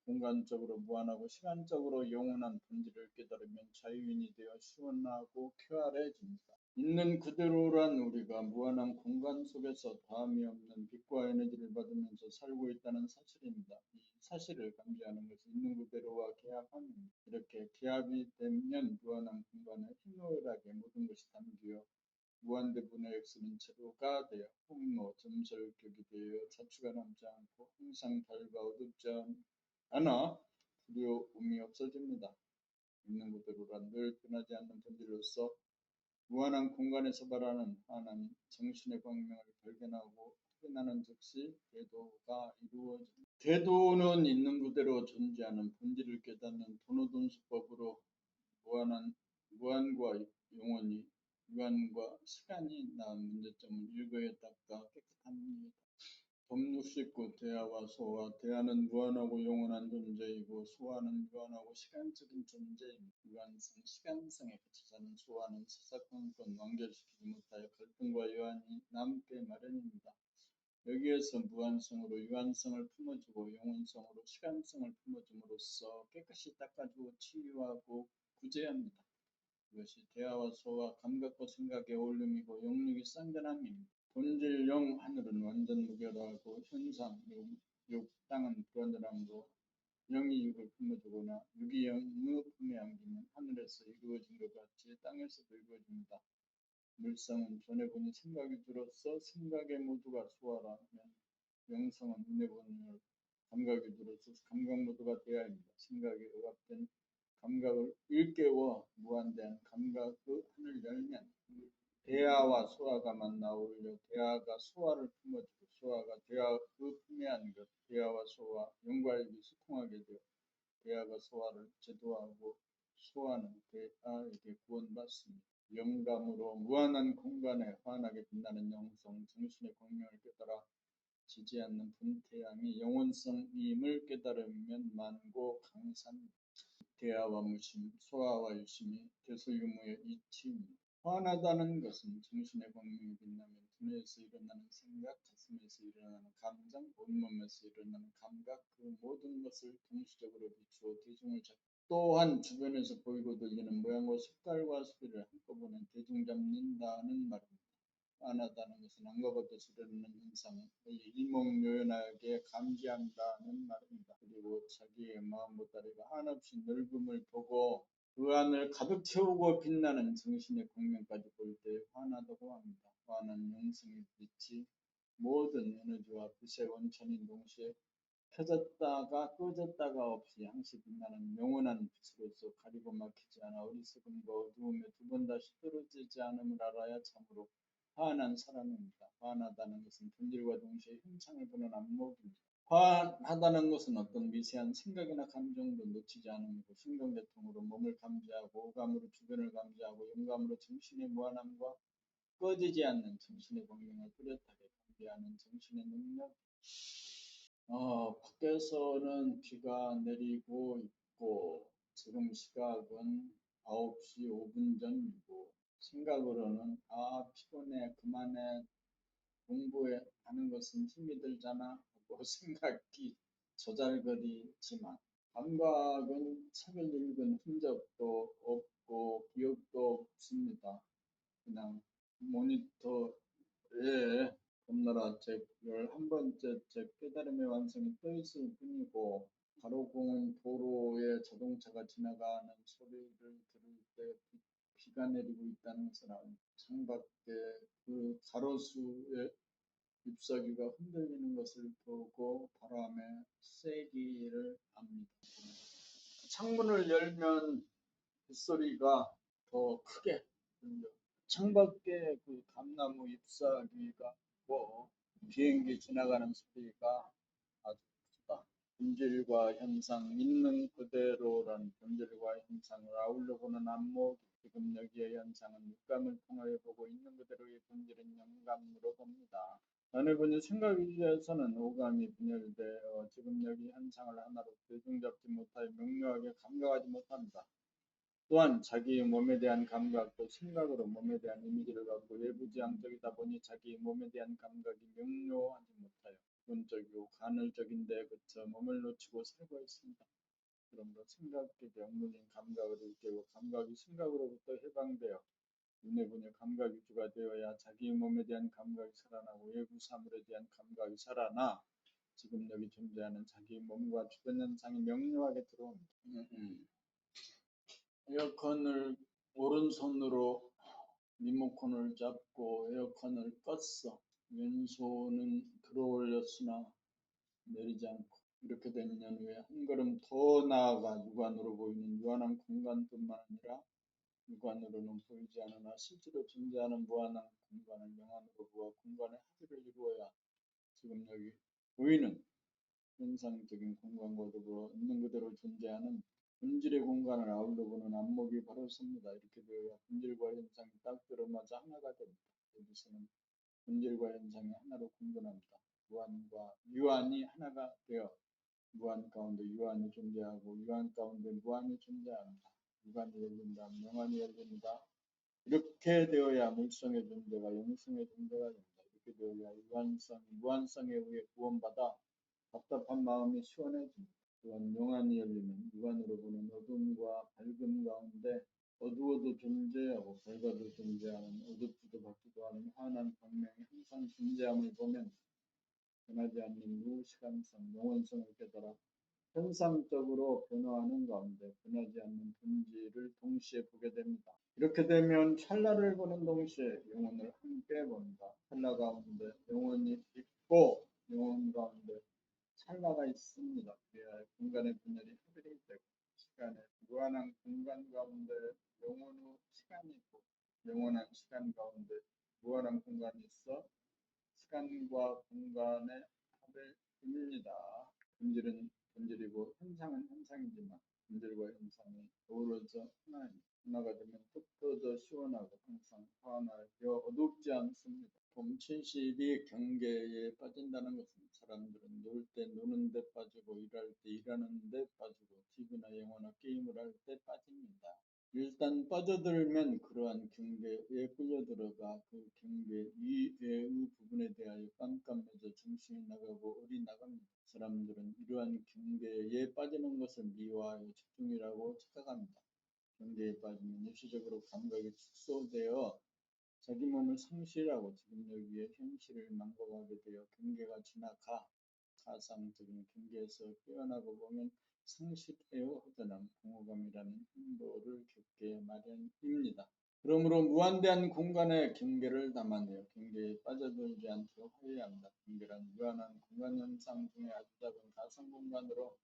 Speaker 1: 공간적으로 무한하고 시간적으로 영원한 본질을 깨달으면 자유인이 되어 시원하고 쾌활해집니다. 있는 그대로란 우리가 무한한 공간 속에서 다함이 없는 빛과 에너지를 받으면서 살고 있다는 사실입니다. 이 사실을 감지하는 것이 있는 그대로와 개합합니다. 이렇게 개합이 되면 무한한 공간에 희노애락의 모든 것이 담겨 무한대분의 X는 제로가 되어 홍로 점설격이 되어 자취가 남지 않고 항상 밝아 어둡지 않아 두려움이 없어집니다. 있는 그대로란 늘 변하지 않는 본질로서 무한한 공간에서 발하는 환한 정신의 광명을 발견하고 확인하는 즉시 대도가 이루어집니다. 대도는 있는 그대로 존재하는 본질을 깨닫는 도노돈수법으로 무한과 영원히 유한과 시간이 낳은 문제점을 일거에 닦아 깨끗합니다. 봄 69 대하와 소화. 대하는 무한하고 영원한 존재이고 소화는 유한하고 시간적인 존재입니다. 유한성, 시간성에 갇혀 사는 소화는 사사건건 완결시키지 못하여 갈등과 여한이 남게 마련입니다. 여기에서 무한성으로 유한성을 품어주고 영원성으로 시간성을 품어줌으로써 깨끗이 닦아주고 치유하고 구제합니다. 이것이 대하와 소와 감각과 생각의 어울림이고 영육이 쌍전함입니다. 본질 영 하늘은 완전 무결하고 현상 육 땅은 불완전함으로 영이 육을 품어주거나 육이 영의 품에 안기면 하늘에서 이루어진 것 같이 땅에서도 이루어집니다. 물성은 전에 보니 생각이 들어서 생각의 모두가 소화라면 영성은 눈에 보니 감각이 들어서 감각 모두가 대하입니다. 생각이 억압된 감각을 일깨워 무한대한 감각의 하늘 열면 대하와 소화가 만나 어울려 대하가 소화를 품어주고 소화가 대하의 품에 안겨 대하와 소화 영과 일이 소통하게 되어 그야가 소화를 제도하고 소화는 그에게 구원받습니다. 영감으로 무한한 공간에 환하게 빛나는 영성, 정신의 광명을 깨달아 지지 않는 분태양이 영원성임을 깨달으면 만고 강산, 대하와 무심, 소화와 유심이 대소유무의 이치입니다. 환하다는 것은 정신의 광명이 빛나면 두뇌에서 일어나는 생각, 가슴에서 일어나는 감정, 온몸에서 일어나는 감각, 그 모든 것을 동시적으로 비추어 대중을 잡고 또한 주변에서 보이고 들리는 모양과 색깔과 소리를 한꺼번에 대중 잡는다는 말입니다. 환하다는 것은 안과 밖에서 일어나는 현상을 일목요연하게 감지한다는 말입니다. 그리고 자기의 마음 보따리가 한없이 넓음을 보고 그 안을 가득 채우고 빛나는 정신의 광명까지 볼 때 환하다고 합니다. 환한 영성의 빛이 모든 에너지와 빛의 원천인 동시에 켜졌다가 꺼졌다가 없이 항시 빛나는 영원한 빛으로서 가리고 막히지 않아 어리석음과 어두움에 두 번 다시 떨어지지 않음을 알아야 참으로 환한 사람입니다. 환하다는 것은 본질과 동시에 형상을 보는 안목입니다. 환하다는 것은 어떤 미세한 생각이나 감정도 놓치지 않음이고 신경계통으로 몸을 감지하고 오감으로 주변을 감지하고 영감으로 정신의 무한함과 꺼지지 않는 정신의 광명을 뚜렷하게 감지하는 정신의 능력. 밖에서는 비가 내리고 있고 지금 시각은 9시 5분 전이고 생각으로는 피곤해 그만해 공부해 하는 것은 힘이 들잖아 하고 생각이 조잘거리지만 감각은 책을 읽은 흔적도 없고 기억도 없습니다. 그냥 모니터에 건너라 책 11번째 책 깨달음의 완성이 떠있을 뿐이고 가로공은 도로에 자동차가 지나가는 소리를 들을 때 비가 내리고 있다는 것을 압니다. 창밖에 그 가로수의 잎사귀가 흔들리는 것을 보고 바람의 세기를 압니다. 창문을 열면 빗소리가 더 크게 들려. 창밖에 그 감나무 잎사귀가 비행기 지나가는 소리가 아주 크다. 본질과 현상 있는 그대로란 본질과 현상을 아울러 보는 안목. 지금 여기의 현상은 육감을 통하여 보고 있는 그대로의 본질은 영감으로 봅니다. 어느 분이 생각 위주에서는 오감이 분열되어 지금 여기 현상을 하나로 대중잡지 못하여 명료하게 감각하지 못합니다. 또한 자기의 몸에 대한 감각도 생각으로 몸에 대한 이미지를 갖고 외부지향적이다 보니 자기의 몸에 대한 감각이 명료하지 못하여 기본적이고 간헐적인 데 그쳐 몸을 놓치고 살고 있습니다. 그러므로 생각에 억눌린 감각을 일깨고 감각이 생각으로부터 해방되어 눈에 보니 감각 위주가 되어야 자기 몸에 대한 감각이 살아나고 외부 사물에 대한 감각이 살아나 지금 여기 존재하는 자기 몸과 주변 현상이 명료하게 들어옵니다. 에어컨을 오른손으로 리모컨을 잡고 에어컨을 껐어. 왼손은 들어올렸으나 내리지 않고 이렇게 된 연후에 한 걸음 더 나아가 육안으로 보이는 유한한 공간뿐만 아니라 육안으로는 보이지 않으나 실제로 존재하는 무한한 공간을 영안으로 보아 공간의 합의를 이루어야 지금 여기 보이는 현상적인 공간과 더불어 있는 그대로 존재하는 본질의 공간을 아울러 보는 안목이 바로 섭니다. 이렇게 되어야 본질과 현상이 딱 들어맞아 하나가 됩니다. 여기서는 본질과 현상이 하나로 공존합니다. 무한과 유한이 하나가 되어 무한 가운데 유한이 존재하고 유한 가운데 무한이 존재합니다. 유한이 열린다, 명한이 열린다. 이렇게 되어야 물성의 존재가 영성의 존재가 됩니다. 이렇게 되어야 유한성이 무한성에 의해 구원받아 답답한 마음이 시원해집니다. 또한 영안이 열리면 육안으로 보는 어둠과 밝음 가운데 어두워도 존재하고 밝아도 존재하는 어둡지도 밝기도 하는 환한 광명이 항상 존재함을 보면 변하지 않는 무시간성, 영원성을 깨달아 현상적으로 변화하는 가운데 변하지 않는 본질을 동시에 보게 됩니다. 이렇게 되면 찰나를 보는 동시에 영혼을 함께 본다. 찰나 가운데 영혼이 있고 영혼 가운데 찰나가 있습니다. 그래야 공간의 분열이 합일이 되고 시간의 무한한 공간 가운데 영혼의 시간이 있고 영원한 시간 가운데 무한한 공간이 있어 시간과 공간의 합일입니다. 본질은 본질이고 현상은 현상이지만 본질과 현상이 어우러져 하나가 되면 더 시원하고 항상 환하여 어둡지 않습니다. 봄 70이 경계에 빠진다는 것은 사람들은 놀 때 노는 데 빠지고 일할 때 일하는 데 빠지고 TV나 영화나 게임을 할 때 빠집니다. 일단 빠져들면 그러한 경계에 끌려들어가 그 경계 이외의 부분에 대하여 깜깜해져 정신이 나가고 어리 나갑니다. 사람들은 이러한 경계에 빠지는 것을 미화하여 집중이라고 착각합니다. 경계에 빠지면 일시적으로 감각이 축소되어 자기 몸을 상실하고 지금 여기에 현실을 망각하게 되어 경계가 지나가 가상적인 경계에서 깨어나고 보면 상실해요 허전함, 공허감이라는 행보를 겪게 마련입니다. 그러므로 무한대한 공간의 경계를 담아내어 경계에 빠져들지 않도록 해야 합니다. 경계란 무한한 공간 현상 중에 아주 작은 가상 공간으로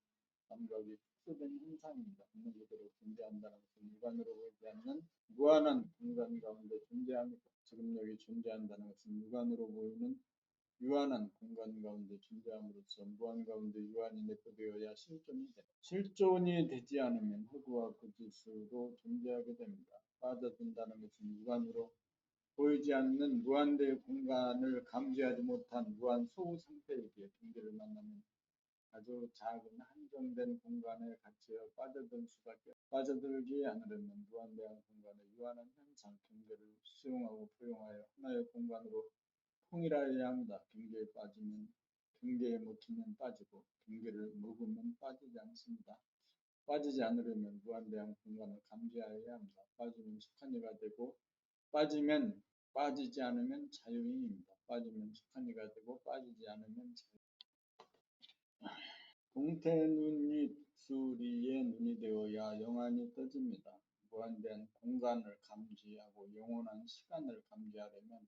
Speaker 1: 감각이 축소된 현상입니다. 있는 그대로 존재한다는 것은 육안으로 보이지 않는 무한한 공간 가운데 존재합니다. 지금 여기 존재한다는 것은 육안으로 보이는 유한한 공간 가운데 존재함으로써 무한 가운데 유한이 내포되어야 실존이 됩니다. 실존이 되지 않으면 허구와 거짓으로 존재하게 됩니다. 빠져든다는 것은 육안으로 보이지 않는 무한대의 공간을 감지하지 못한 무한 소우 상태이기에 경계를 만나면 아주 작은 한정된 공간에 갇혀 빠져들 수밖에 빠져들지 않으려면 무한대한 공간의 유한한 현상 경계를 수용하고 포용하여 하나의 공간으로 통일하여야 합니다. 경계에 빠지면 경계에 먹히면 빠지고 경계를 먹으면 빠지지 않습니다. 빠지지 않으려면 무한대한 공간을 감지하여야 합니다. 빠지면 속한 이가 되고 빠지면 빠지지 않으면 자유인입니다. 빠지면 속한 이가 되고 빠지지 않으면 자유. 동태눈이 수리의 눈이 되어야 영안이 떠집니다. 무한대한 공간을 감지하고 영원한 시간을 감지하려면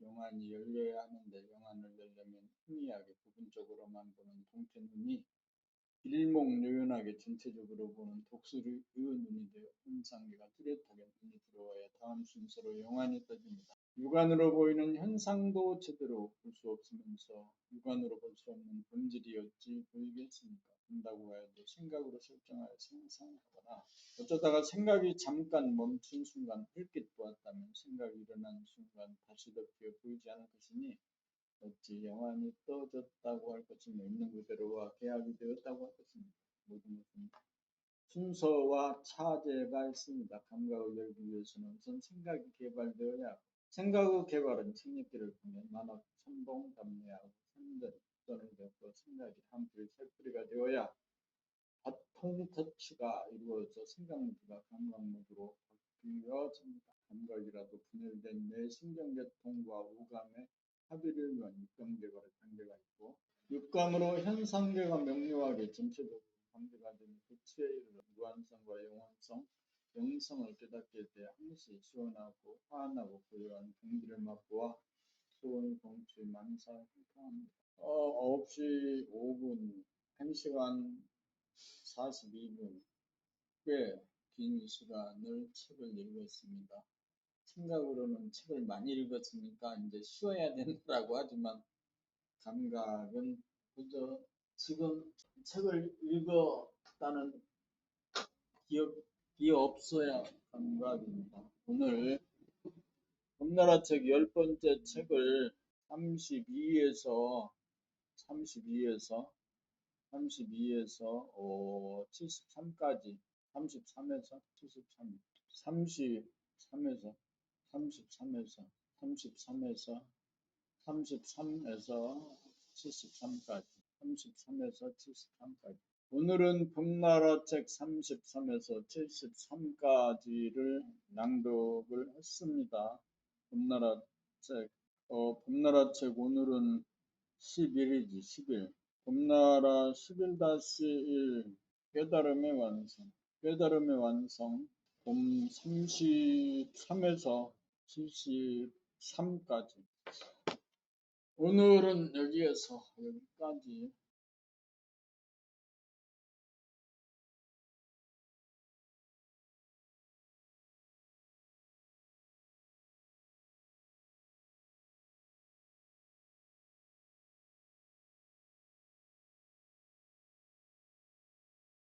Speaker 1: 영안이 열려야 하는데 영안을 열려면 희미하게 부분적으로만 보는 동태눈이 일목요연하게 전체적으로 보는 독수리의 눈이 되어 현상계가 뚜렷하게 눈이 들어와야 다음 순서로 영안이 떠집니다. 육안으로 보이는 현상도 제대로 볼 수 없으면서 육안으로 볼 수 없는 본질이 어찌 보이겠습니까? 본다고 해도 생각으로 설정하여 상상하거나 어쩌다가 생각이 잠깐 멈춘 순간 흘낏 보았다면 생각이 일어난 순간 다시 덮여 보이지 않을 것이니 어찌 영안이 떠졌다고 할 것이며 있는 그대로와 계약이 되었다고 할 것입니다. 모든 것은 순서와 차제가 있습니다. 감각을 열기 위해서는 우선 생각이 개발되어야 하고 생각의 개발은 책립기를 통해 만학, 천봉, 담례하고 선전을 겪고 생각이 한 뿌리, 세 뿌리가 되어야 바통 터치가 이루어져 생각 모드가 감각 모드로 바뀌어집니다. 감각이라도 분열된 내 신경계통과 오감의 합의를 위한 육감개발의 단계가 있고 육감으로 현상계가 명료하게 전체적으로 관계가 되는 고치에 이르러 무한성과 영원성, 영성을 깨닫게 돼 항시 시원하고 환하고 고요한 공기를 맛보아 소원 공취 만사 행복합니다. 9시 5분 1시간 42분 꽤 긴 시간을 책을 읽었습니다. 생각으로는 책을 많이 읽었으니까 이제 쉬어야 된다고 하지만 감각은 그저 지금 책을 읽었다는 기억이 없어야 감각입니다. 오늘 봄나라 책 10번째 책을 32에서 73까지 33에서 73 33에서 33에서 33에서 33에서 73까지 33에서 73까지 오늘은 봄나라 책 33에서 73까지를 낭독을 했습니다. 봄나라 책 오늘은 10일이지 10일 봄나라 11-1 깨달음의 완성 봄 33에서 73까지 오늘은 여기까지